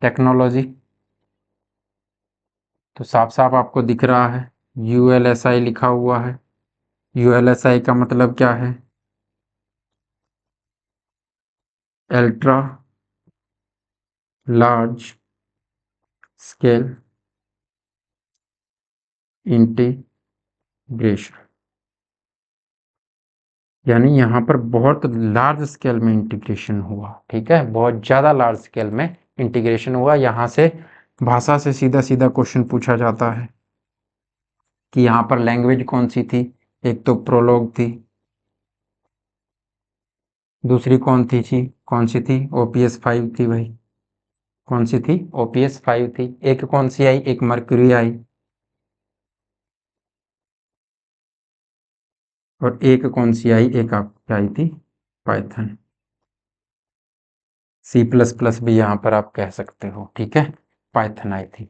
टेक्नोलॉजी, तो साफ साफ आपको दिख रहा है ULSI लिखा हुआ है। ULSI का मतलब क्या है, अल्ट्रा लार्ज स्केल इंटीग्रेशन, यानी यहाँ पर बहुत लार्ज स्केल में इंटीग्रेशन हुआ। ठीक है, बहुत ज़्यादा लार्ज स्केल में इंटीग्रेशन हुआ। यहाँ से भाषा से सीधा सीधा क्वेश्चन पूछा जाता है कि यहाँ पर लैंग्वेज कौन सी थी, एक तो प्रोलॉग थी, दूसरी कौन सी थी OPS 5 थी भाई, कौन सी थी OPS 5 थी। एक कौन सी आई, एक मर्क्यूरी आई, और एक कौन सी आई, एक आपकी आई थी पाइथन। C++ भी यहाँ पर आप कह सकते हो। ठीक है, पाइथन आई थी।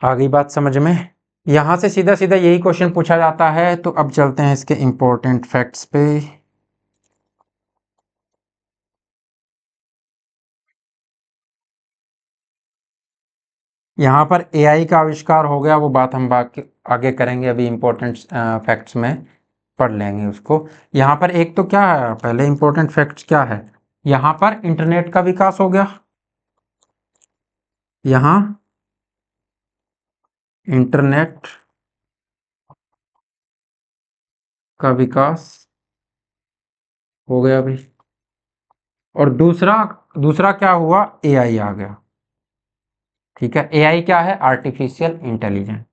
आ गई बात समझ में, यहां से सीधा सीधा यही क्वेश्चन पूछा जाता है। तो अब चलते हैं इसके इंपॉर्टेंट फैक्ट्स पे। यहाँ पर AI का आविष्कार हो गया, वो बात हम आगे करेंगे, अभी इंपॉर्टेंट फैक्ट्स में पढ़ लेंगे उसको। यहाँ पर एक तो क्या है, पहले इंपॉर्टेंट फैक्ट्स क्या है, यहाँ पर इंटरनेट का विकास हो गया, यहाँ इंटरनेट का विकास हो गया भाई। और दूसरा दूसरा क्या हुआ, AI आ गया। ठीक है, AI क्या है, आर्टिफिशियल इंटेलिजेंस।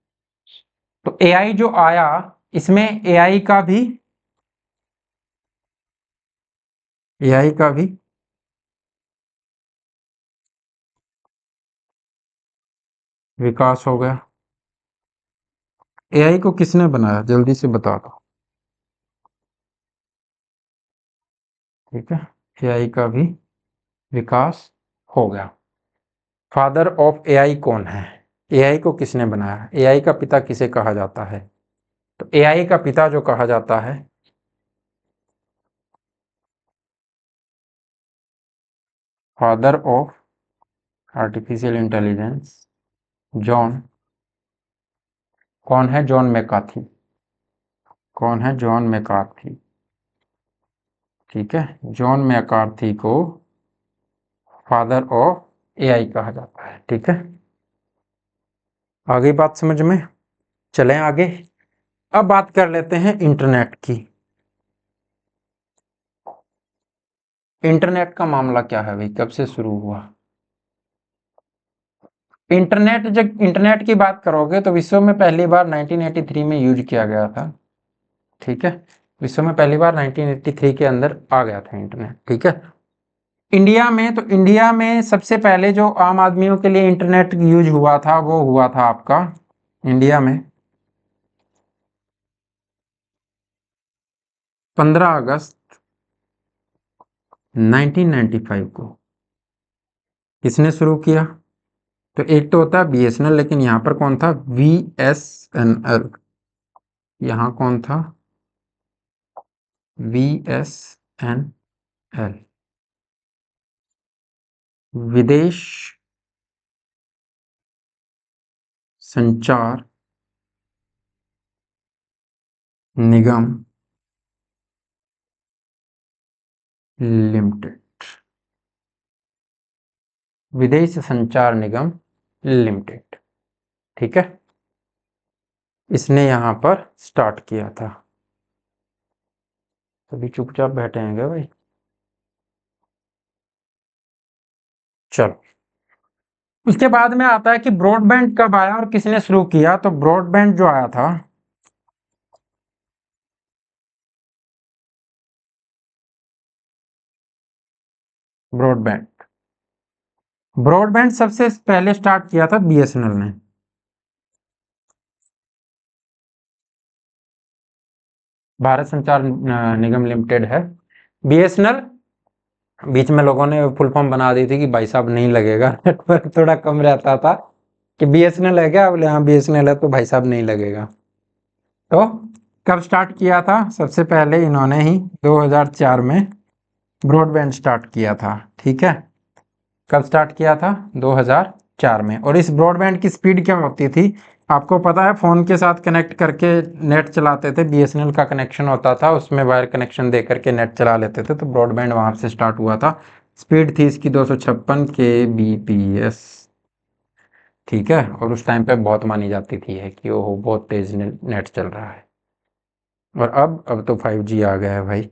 तो AI जो आया, इसमें AI का भी विकास हो गया। AI को किसने बनाया जल्दी से बता दो। ठीक है, AI का भी विकास हो गया। फादर ऑफ AI कौन है, AI को किसने बनाया, AI का पिता किसे कहा जाता है, तो AI का पिता जो कहा जाता है, father of artificial intelligence, John, कौन है, जॉन मैकार्थी, कौन है, जॉन मैकार्थी। ठीक है, जॉन मैकार्थी को फादर ऑफ AI कहा जाता है। ठीक है, आ गई बात समझ में, चलें आगे। अब बात कर लेते हैं इंटरनेट की। इंटरनेट का मामला क्या है भाई, कब से शुरू हुआ। इंटरनेट, जब इंटरनेट की बात करोगे तो विश्व में पहली बार 1983 में यूज किया गया था। ठीक है, विश्व में पहली बार 1983 के अंदर आ गया था इंटरनेट। ठीक है, इंडिया में, तो इंडिया में सबसे पहले जो आम आदमियों के लिए इंटरनेट यूज हुआ था वो हुआ था आपका इंडिया में 15 अगस्त 1995 को किसने शुरू किया? तो एक तो होता है BSNL, लेकिन यहाँ पर कौन था? VSNL। यहाँ कौन था? VSNL। विदेश संचार निगम लिमिटेड। विदेश संचार निगम लिमिटेड, ठीक है, इसने यहां पर स्टार्ट किया था। सभी चुपचाप बैठे हैं क्या भाई? चलो, उसके बाद में आता है कि ब्रॉडबैंड कब आया और किसने शुरू किया। तो ब्रॉडबैंड जो आया था, ब्रॉडबैंड ब्रॉडबैंड सबसे पहले स्टार्ट किया था BSNL ने। भारत संचार निगम लिमिटेड है। BSNL बीच में लोगों ने फुल फॉर्म बना दी थी कि भाई साहब नहीं लगेगा, नेटवर्क थोड़ा कम रहता था कि BSNL है क्या, बोले हाँ BSNL है, तो भाई साहब नहीं लगेगा। तो कब स्टार्ट किया था? सबसे पहले इन्होंने ही 2004 में ब्रॉडबैंड स्टार्ट किया था, ठीक है। कब स्टार्ट किया था? 2004 में। और इस ब्रॉडबैंड की स्पीड क्या होती थी आपको पता है? फोन के साथ कनेक्ट करके नेट चलाते थे। BSNL का कनेक्शन होता था, उसमें वायर कनेक्शन दे करके नेट चला लेते थे, तो ब्रॉडबैंड वहां से स्टार्ट हुआ था। स्पीड थी इसकी 256 kbps, ठीक है। और उस टाइम पे बहुत मानी जाती थी है कि वो बहुत तेज नेट चल रहा है। और अब तो 5G आ गया है भाई।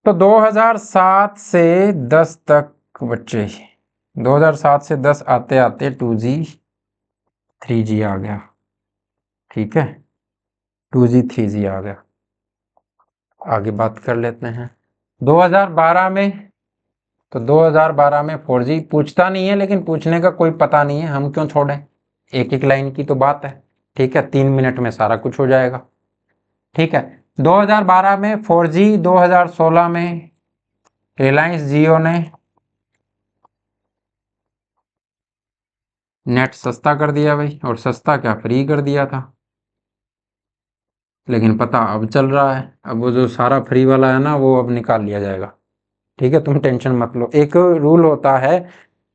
तो 2007 से 10 तक बच्चे, 2007 से 10 आते आते 2G 3G आ गया, ठीक है। 2G 3G आ गया। आगे बात कर लेते हैं 2012 में। तो 2012 में 4G पूछता नहीं है, लेकिन पूछने का कोई पता नहीं है, हम क्यों छोड़ें। एक एक लाइन की तो बात है, ठीक है। 3 मिनट में सारा कुछ हो जाएगा, ठीक है। 2012 में 4G, 2016 में रिलायंस जियो ने नेट सस्ता कर दिया भाई। और सस्ता क्या, फ्री कर दिया था। लेकिन पता अब चल रहा है, अब वो जो सारा फ्री वाला है ना, वो अब निकाल लिया जाएगा, ठीक है। तुम टेंशन मत लो। एक रूल होता है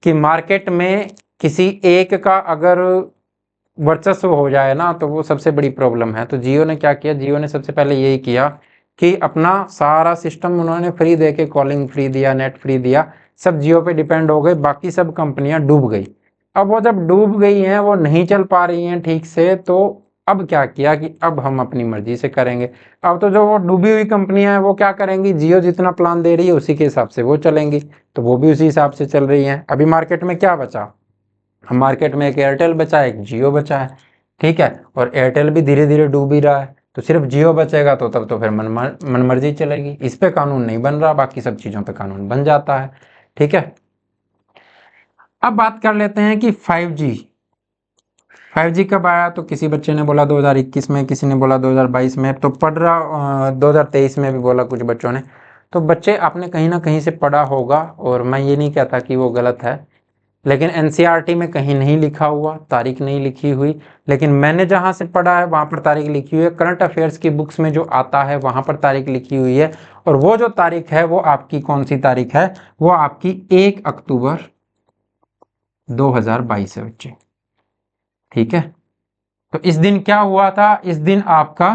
कि मार्केट में किसी एक का अगर वर्चस्व हो जाए ना, तो वो सबसे बड़ी प्रॉब्लम है। तो जियो ने क्या किया? जियो ने सबसे पहले यही किया कि अपना सारा सिस्टम उन्होंने फ्री दे के, कॉलिंग फ्री दिया, नेट फ्री दिया, सब जियो पे डिपेंड हो गए। बाकी सब कंपनियां डूब गई। अब वो जब डूब गई हैं, वो नहीं चल पा रही हैं ठीक से, तो अब क्या किया कि अब हम अपनी मर्जी से करेंगे। अब तो जो वो डूबी हुई कंपनियां हैं, वो क्या करेंगी? जियो जितना प्लान दे रही है उसी के हिसाब से वो चलेंगी, तो वो भी उसी हिसाब से चल रही हैं। अभी मार्केट में क्या बचा? हम मार्केट में एक एयरटेल बचा है, एक जियो बचा है, ठीक है। और एयरटेल भी धीरे धीरे डूब ही रहा है, तो सिर्फ जियो बचेगा, तो तब तो फिर मनमर्जी चलेगी। इस पे कानून नहीं बन रहा, बाकी सब चीजों पे कानून बन जाता है, ठीक है। अब बात कर लेते हैं कि 5G कब आया। तो किसी बच्चे ने बोला 2021 में, किसी ने बोला 2022 में, तो पढ़ रहा 2023 में भी बोला कुछ बच्चों ने। तो बच्चे आपने कहीं ना कहीं से पढ़ा होगा, और मैं ये नहीं कहता कि वो गलत है, लेकिन NCERT में कहीं नहीं लिखा हुआ, तारीख नहीं लिखी हुई। लेकिन मैंने जहां से पढ़ा है वहां पर तारीख लिखी हुई है। करंट अफेयर्स की बुक्स में जो आता है वहां पर तारीख लिखी हुई है। और वो जो तारीख है वो आपकी कौन सी तारीख है? वो आपकी 1 अक्टूबर 2022 है बच्चे, ठीक है। तो इस दिन क्या हुआ था? इस दिन आपका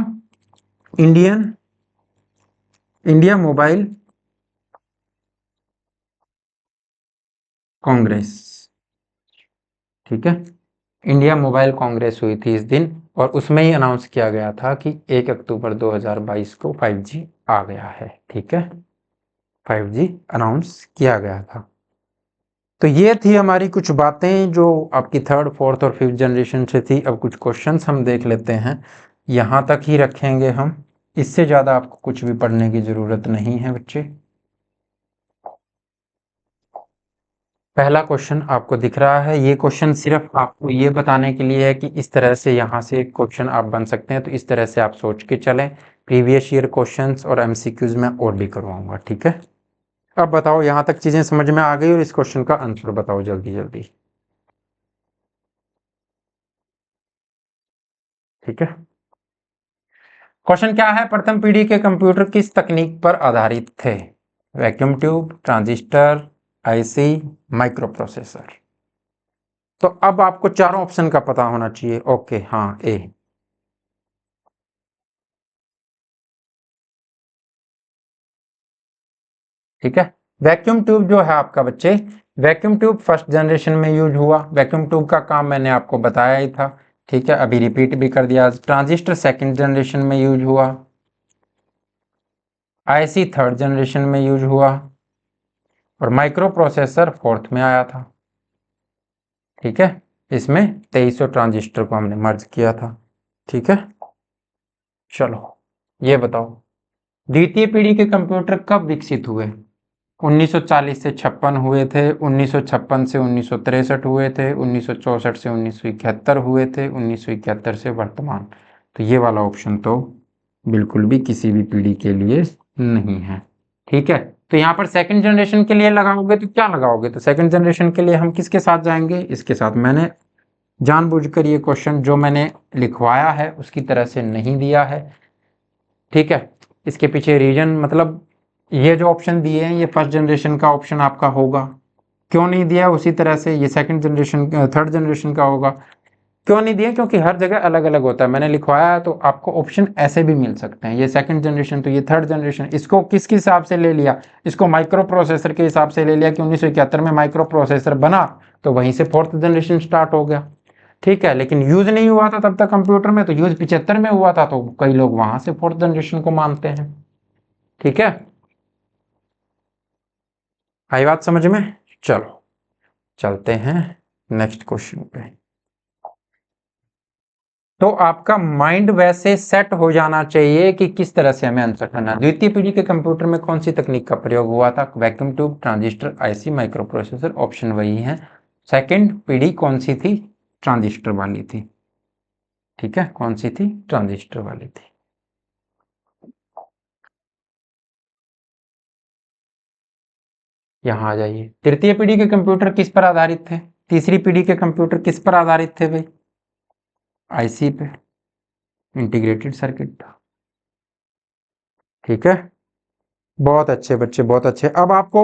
इंडिया मोबाइल कांग्रेस, ठीक है, इंडिया मोबाइल कांग्रेस हुई थी इस दिन। और उसमें ही अनाउंस किया गया था कि 1 अक्टूबर 2022 को 5G आ गया है, ठीक है। 5G अनाउंस किया गया था। तो ये थी हमारी कुछ बातें जो आपकी 3rd, 4th और 5th जनरेशन से थी। अब कुछ क्वेश्चंस हम देख लेते हैं, यहाँ तक ही रखेंगे हम, इससे ज़्यादा आपको कुछ भी पढ़ने की ज़रूरत नहीं है बच्चे। पहला क्वेश्चन आपको दिख रहा है, ये क्वेश्चन सिर्फ आपको ये बताने के लिए है कि इस तरह से यहाँ से क्वेश्चन आप बन सकते हैं, तो इस तरह से आप सोच के चलें। प्रीवियस ईयर क्वेश्चंस और एमसीक्यूज में और भी करवाऊंगा, ठीक है। अब बताओ, यहाँ तक चीजें समझ में आ गई और इस क्वेश्चन का आंसर बताओ जल्दी जल्दी, ठीक है। क्वेश्चन क्या है, प्रथम पीढ़ी के कंप्यूटर किस तकनीक पर आधारित थे? Vacuum tube, transistor, IC, micro processor. तो अब आपको चारों ऑप्शन का पता होना चाहिए। ओके, हाँ, ए। ठीक है। वैक्यूम ट्यूब जो है आपका बच्चे, वैक्यूम ट्यूब फर्स्ट जनरेशन में यूज हुआ। वैक्यूम ट्यूब का काम मैंने आपको बताया ही था, ठीक है, अभी रिपीट भी कर दिया। ट्रांजिस्टर सेकंड जनरेशन में यूज हुआ। आईसी थर्ड जनरेशन में यूज हुआ और माइक्रो प्रोसेसर फोर्थ में आया था, ठीक है। इसमें 2300 ट्रांजिस्टर को हमने मर्ज किया था, ठीक है। चलो ये बताओ, द्वितीय पीढ़ी के कंप्यूटर कब विकसित हुए? 1940 से 56 हुए थे, 1956 से 1963 हुए थे, 1964 से 1971 हुए थे, 1971 से वर्तमान। तो ये वाला ऑप्शन तो बिल्कुल भी किसी भी पीढ़ी के लिए नहीं है, ठीक है। तो यहाँ पर सेकंड जनरेशन के लिए लगाओगे तो क्या लगाओगे? तो सेकंड जनरेशन के लिए हम किसके साथ जाएंगे? इसके साथ। मैंने जानबूझकर ये क्वेश्चन जो मैंने लिखवाया है उसकी तरह से नहीं दिया है, ठीक है। इसके पीछे रीजन, मतलब ये जो ऑप्शन दिए हैं ये फर्स्ट जनरेशन का ऑप्शन आपका होगा। क्यों नहीं दिया उसी तरह से ये सेकंड जनरेशन, थर्ड जनरेशन का होगा? क्यों नहीं दिया? क्योंकि हर जगह अलग अलग होता है। मैंने लिखवाया है तो आपको ऑप्शन ऐसे भी मिल सकते हैं, ये सेकंड जनरेशन तो ये थर्ड जनरेशन। इसको किसके हिसाब से ले लिया? इसको माइक्रो प्रोसेसर के हिसाब से ले लिया कि 1971 में माइक्रो प्रोसेसर बना तो वहीं से फोर्थ जनरेशन स्टार्ट हो गया, ठीक है। लेकिन यूज नहीं हुआ था तब तक कंप्यूटर में, तो यूज 75 में हुआ था, तो कई लोग वहां से फोर्थ जनरेशन को मानते हैं, ठीक है। आई बात समझ में? चलो चलते हैं नेक्स्ट क्वेश्चन पे। तो आपका माइंड वैसे सेट हो जाना चाहिए कि किस तरह से हमें आंसर करना। द्वितीय पीढ़ी के कंप्यूटर में कौन सी तकनीक का प्रयोग हुआ था? Vacuum tube, transistor, IC, micro processor. Option वही है। सेकंड पीढ़ी कौन सी थी? ट्रांजिस्टर वाली थी, ठीक है। कौन सी थी? ट्रांजिस्टर वाली थी। यहाँ आ जाइए, तृतीय पीढ़ी के कंप्यूटर किस पर आधारित थे? तीसरी पीढ़ी के कंप्यूटर किस पर आधारित थे भाई? आईसी पे, इंटीग्रेटेड सर्किट था, ठीक है। बहुत अच्छे बच्चे, बहुत अच्छे। अब आपको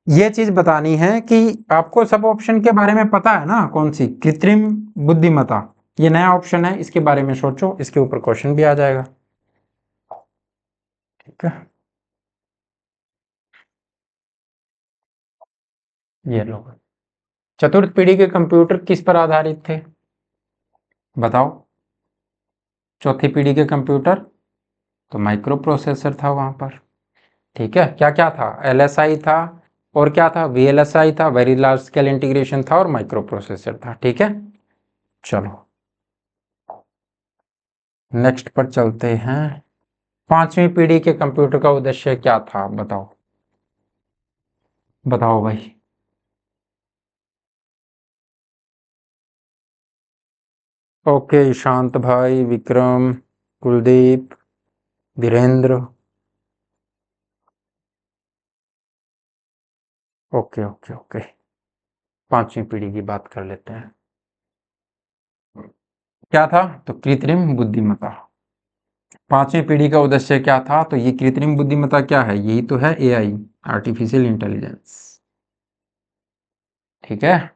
ये चीज बतानी है कि आपको सब ऑप्शन के बारे में पता है ना, कौन सी? कृत्रिम बुद्धिमत्ता, ये नया ऑप्शन है, इसके बारे में सोचो, इसके ऊपर क्वेश्चन भी आ जाएगा, ठीक है। ये लो, चतुर्थ पीढ़ी के कंप्यूटर किस पर आधारित थे? बताओ। चौथी पीढ़ी के कंप्यूटर, तो माइक्रो प्रोसेसर था वहां पर, ठीक है। क्या क्या था? एलएसआई था, और क्या था? वीएलएसआई था, वेरी लार्ज स्केल इंटीग्रेशन था, और माइक्रो प्रोसेसर था, ठीक है। चलो नेक्स्ट पर चलते हैं। पांचवी पीढ़ी के कंप्यूटर का उद्देश्य क्या था? बताओ, बताओ भाई। ओके, ईशांत भाई, Vikram, Kuldeep, Dhirendra. Okay okay okay, पांचवी पीढ़ी की बात कर लेते हैं। क्या था? तो कृत्रिम बुद्धिमत्ता। पांचवी पीढ़ी का उद्देश्य क्या था? तो ये कृत्रिम बुद्धिमत्ता क्या है? यही तो है एआई, आर्टिफिशियल इंटेलिजेंस, ठीक है।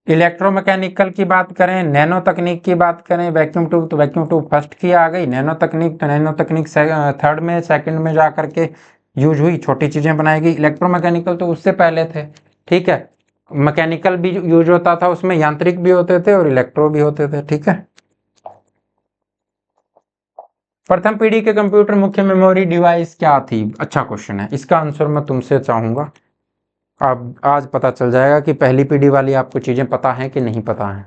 इलेक्ट्रोमैकेनिकल की बात करें, नैनो तकनीक की बात करें, वैक्यूम ट्यूब, तो वैक्यूम ट्यूब फर्स्ट की आ गई। नैनो तकनीक, तो नैनो तकनीक थर्ड में, सेकंड में जा करके यूज हुई, छोटी चीजें बनाई गई। इलेक्ट्रोमैकेनिकल तो उससे पहले थे, ठीक है। मैकेनिकल भी यूज होता था, उसमें यांत्रिक भी होते थे और इलेक्ट्रो भी होते थे, ठीक है। प्रथम पीढ़ी के कंप्यूटर मुख्य मेमोरी डिवाइस क्या थी? अच्छा क्वेश्चन है, इसका आंसर मैं तुमसे चाहूंगा। अब आज पता चल जाएगा कि पहली पीढ़ी वाली आपको चीजें पता है कि नहीं पता है।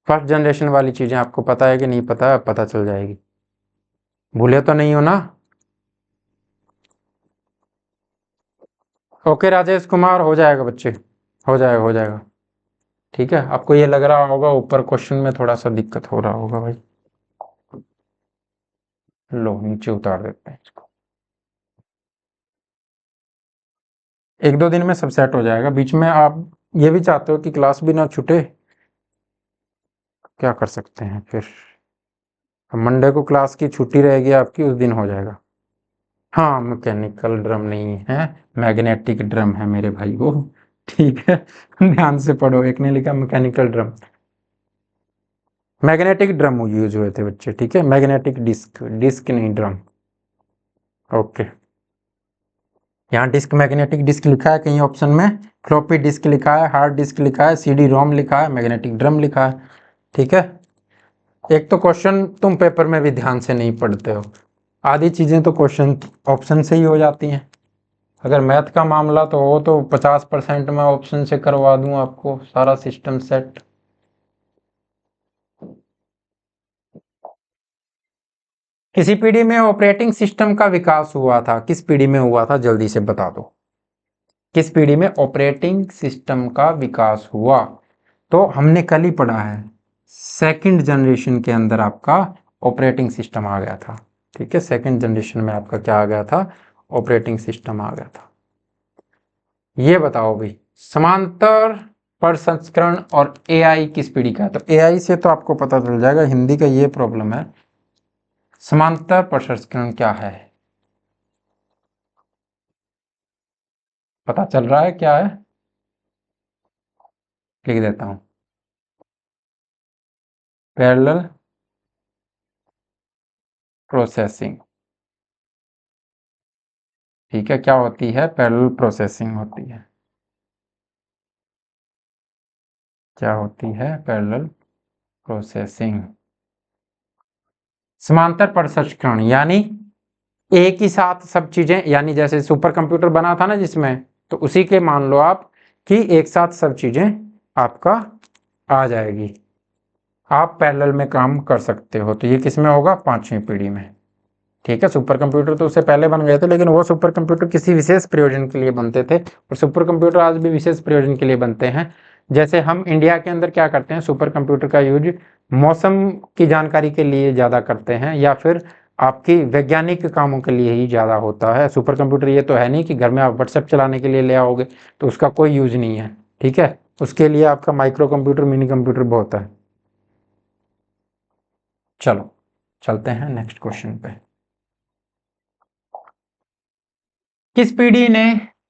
फर्स्ट जनरेशन वाली चीजें आपको पता है कि नहीं पता है? पता चल जाएगी। भूले तो नहीं हो ना? ओके राजेश कुमार, हो जाएगा बच्चे, हो जाएगा हो जाएगा। ठीक है, आपको ये लग रहा होगा ऊपर क्वेश्चन में थोड़ा सा दिक्कत हो रहा होगा भाई। लो नीचे उतार देते हैं इसको, एक दो दिन में सब सेट हो जाएगा। बीच में आप ये भी चाहते हो कि क्लास भी ना छूटे, क्या कर सकते हैं फिर। मंडे को क्लास की छुट्टी रहेगी आपकी, उस दिन हो जाएगा। हाँ, मैकेनिकल ड्रम नहीं है, मैग्नेटिक ड्रम है मेरे भाई वो। ठीक है, ध्यान से पढ़ो, एक ने लिखा mechanical drum, magnetic drum use हुए थे बच्चे। ठीक है, मैग्नेटिक डिस्क, डिस्क नहीं ड्रम। ओके, यहाँ डिस्क मैग्नेटिक डिस्क लिखा है कहीं ऑप्शन में, फ्लॉपी डिस्क लिखा है, हार्ड डिस्क लिखा है, सीडी रोम लिखा है, मैग्नेटिक ड्रम लिखा है। ठीक है, एक तो क्वेश्चन तुम पेपर में भी ध्यान से नहीं पढ़ते हो, आधी चीजें तो क्वेश्चन ऑप्शन से ही हो जाती हैं। अगर मैथ का मामला तो वो तो 50% मैं ऑप्शन से करवा दूं आपको सारा सिस्टम सेट। किसी पीढ़ी में ऑपरेटिंग सिस्टम का विकास हुआ था, किस पीढ़ी में हुआ था, जल्दी से बता दो। किस पीढ़ी में ऑपरेटिंग सिस्टम का विकास हुआ? तो हमने कल ही पढ़ा है, सेकंड जनरेशन के अंदर आपका ऑपरेटिंग सिस्टम आ गया था। ठीक है, सेकंड जनरेशन में आपका क्या आ गया था, ऑपरेटिंग सिस्टम आ गया था। ये बताओ भाई, समांतर प्रसंस्करण और एआई किस पीढ़ी का है? तो एआई से तो आपको पता चल जाएगा, हिंदी का ये प्रॉब्लम है। समांतर प्रसंस्करण क्या है, पता चल रहा है क्या है? लिख देता हूं, पैरेलल प्रोसेसिंग। ठीक है, क्या होती है? पैरेलल प्रोसेसिंग होती है। क्या होती है? Parallel processing. समांतर प्रसंस्करण यानी एक ही साथ सब चीजें, यानी जैसे सुपर कंप्यूटर बना था ना जिसमें, तो उसी के मान लो आप कि एक साथ सब चीजें आपका आ जाएगी, आप पैरेलल में काम कर सकते हो। तो ये किस में होगा? पांचवी पीढ़ी में। ठीक है, सुपर कंप्यूटर तो उससे पहले बन गए थे, लेकिन वो सुपर कंप्यूटर किसी विशेष प्रयोजन के लिए बनते थे, और सुपर कंप्यूटर आज भी विशेष प्रयोजन के लिए बनते हैं। जैसे हम इंडिया के अंदर क्या करते हैं, सुपर कंप्यूटर का यूज मौसम की जानकारी के लिए ज्यादा करते हैं, या फिर आपकी वैज्ञानिक कामों के लिए ही ज्यादा होता है। सुपर कंप्यूटर ये तो है नहीं कि घर में आप व्हाट्सएप चलाने के लिए ले आओगे, तो उसका कोई यूज नहीं है। ठीक है, उसके लिए आपका माइक्रो कंप्यूटर, मिनी कंप्यूटर बहुत है। चलो चलते हैं नेक्स्ट क्वेश्चन पे। किस पीढ़ी ने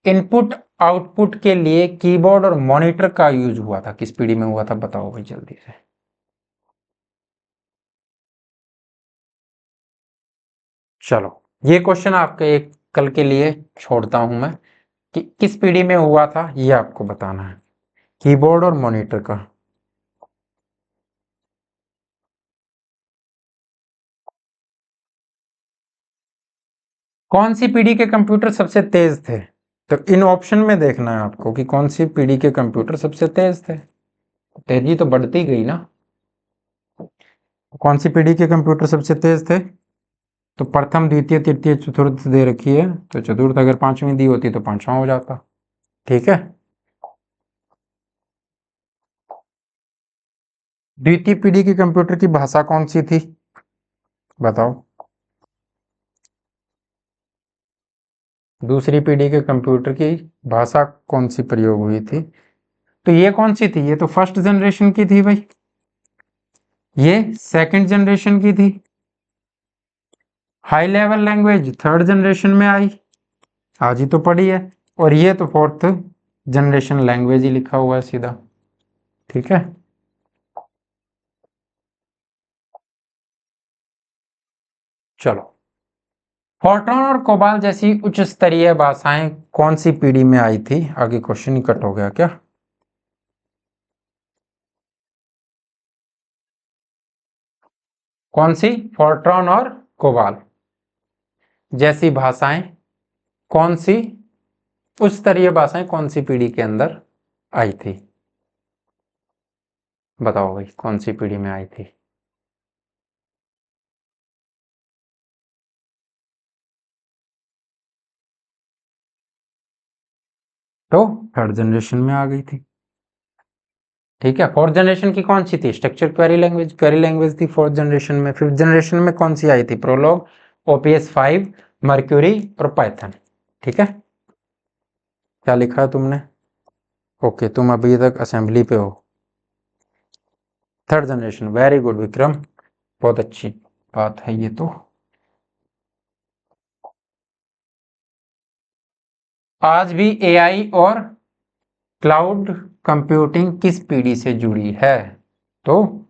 इनपुट आउटपुट के लिए कीबोर्ड और मॉनिटर का यूज हुआ था? किस पीढ़ी में हुआ था, बताओ भाई जल्दी से। चलो, ये क्वेश्चन आपके एक कल के लिए छोड़ता हूं मैं, कि किस पीढ़ी में हुआ था ये आपको बताना है, कीबोर्ड और मॉनिटर का। कौन सी पीढ़ी के कंप्यूटर सबसे तेज थे? तो इन ऑप्शन में देखना है आपको कि कौन सी पीढ़ी के कंप्यूटर सबसे तेज थे। तेजी तो बढ़ती गई ना। कौन सी पीढ़ी के कंप्यूटर सबसे तेज थे? तो प्रथम, द्वितीय, तृतीय, चतुर्थ दे रखी है, तो चतुर्थ अगर पांचवी दी होती तो पांचवा हो जाता। ठीक है, द्वितीय पीढ़ी के कंप्यूटर की भाषा कौन सी थी, बताओ। दूसरी पीढ़ी के कंप्यूटर की भाषा कौन सी प्रयोग हुई थी? तो ये कौन सी थी? ये तो फर्स्ट जनरेशन की थी भाई, ये सेकंड जनरेशन की थी। High level language third generation में आई, आज ही तो पढ़ी है। और ये तो फोर्थ जनरेशन लैंग्वेज ही लिखा हुआ है सीधा। ठीक है, चलो, फोर्ट्रॉन और कोबाल जैसी उच्च स्तरीय भाषाएं कौन सी पीढ़ी में आई थी? आगे क्वेश्चन ही कट हो गया क्या? कौन सी? फोर्ट्रॉन और कोबाल जैसी भाषाएं कौन सी उच्च स्तरीय भाषाएं कौन सी पीढ़ी के अंदर आई थी? बताओ भाई, कौन सी पीढ़ी में आई थी? तो थर्ड जनरेशन में आ गई थी। ठीक है, फोर्थ जनरेशन की कौन सी थी? स्ट्रक्चर क्वेरी लैंग्वेज थी फोर्थ जनरेशन में। फिफ्थ जनरेशन में कौन सी आई थी? प्रोलॉग, ओपीएस 5, मर्क्यूरी और पाइथन। ठीक है, क्या लिखा है तुमने? ओके, तुम अभी तक असेंबली पे हो। Third generation, very good Vikram, बहुत अच्छी बात है ये तो। आज भी एआई और क्लाउड कंप्यूटिंग किस पीढ़ी से जुड़ी है? तो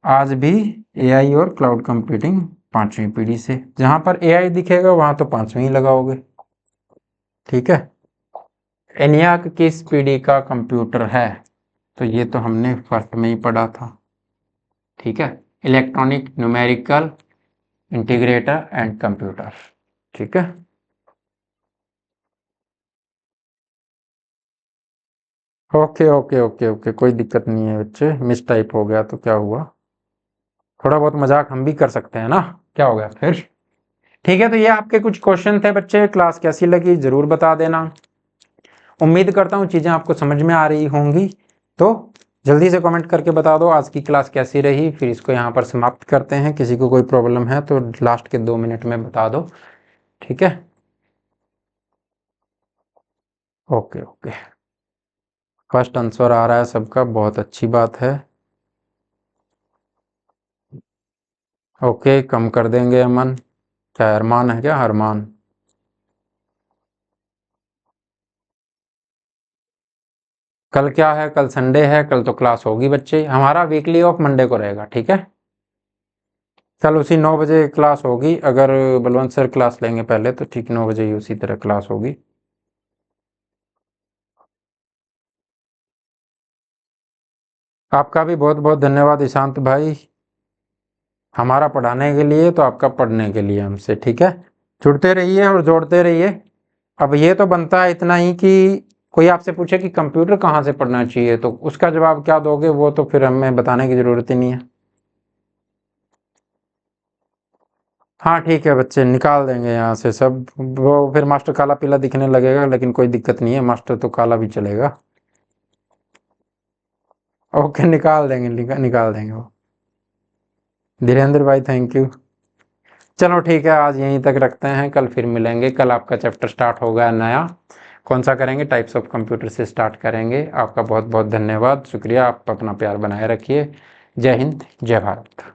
आज भी एआई और क्लाउड कंप्यूटिंग पांचवी पीढ़ी से। जहां पर एआई दिखेगा वहां तो पांचवी ही लगाओगे। ठीक है, एनियाक किस पीढ़ी का कंप्यूटर है? तो ये तो हमने फर्स्ट में ही पढ़ा था। ठीक है, electronic numerical integrator and computer. ठीक है, ओके ओके ओके ओके, कोई दिक्कत नहीं है बच्चे, मिस टाइप हो गया तो क्या हुआ, थोड़ा बहुत मजाक हम भी कर सकते हैं ना, क्या हो गया फिर। ठीक है, तो ये आपके कुछ क्वेश्चन थे बच्चे, क्लास कैसी लगी जरूर बता देना। उम्मीद करता हूँ चीजें आपको समझ में आ रही होंगी, तो जल्दी से कमेंट करके बता दो आज की क्लास कैसी रही, फिर इसको यहाँ पर समाप्त करते हैं। किसी को कोई प्रॉब्लम है तो लास्ट के 2 मिनट में बता दो। ठीक है, ओके ओके, फर्स्ट आंसर आ रहा है सबका, बहुत अच्छी बात है। ओके, कम कर देंगे अमन, क्या अरमान है क्या? अरमान, कल क्या है? कल संडे है, कल तो क्लास होगी बच्चे, हमारा वीकली ऑफ मंडे को रहेगा। ठीक है, कल उसी 9 बजे क्लास होगी, अगर बलवंत सर क्लास लेंगे पहले तो ठीक 9 बजे ही उसी तरह क्लास होगी। आपका भी बहुत बहुत धन्यवाद ईशांत भाई, हमारा पढ़ाने के लिए तो आपका पढ़ने के लिए हमसे। ठीक है, जुड़ते रहिए और जोड़ते रहिए। अब ये तो बनता है इतना ही कि कोई आपसे पूछे कि कंप्यूटर कहाँ से पढ़ना चाहिए तो उसका जवाब क्या दोगे, वो तो फिर हमें बताने की जरूरत ही नहीं है। हाँ ठीक है बच्चे, निकाल देंगे यहाँ से सब, वो फिर मास्टर काला पीला दिखने लगेगा, लेकिन कोई दिक्कत नहीं है, मास्टर तो काला भी चलेगा। ओके, निकाल देंगे, निकाल देंगे वो। धीरेन्द्र भाई थैंक यू। चलो ठीक है, आज यहीं तक रखते हैं, कल फिर मिलेंगे। कल आपका चैप्टर स्टार्ट होगा नया, कौन सा करेंगे? टाइप्स ऑफ कंप्यूटर से स्टार्ट करेंगे। आपका बहुत बहुत धन्यवाद, शुक्रिया, आप अपना प्यार बनाए रखिए। जय हिंद, जय भारत।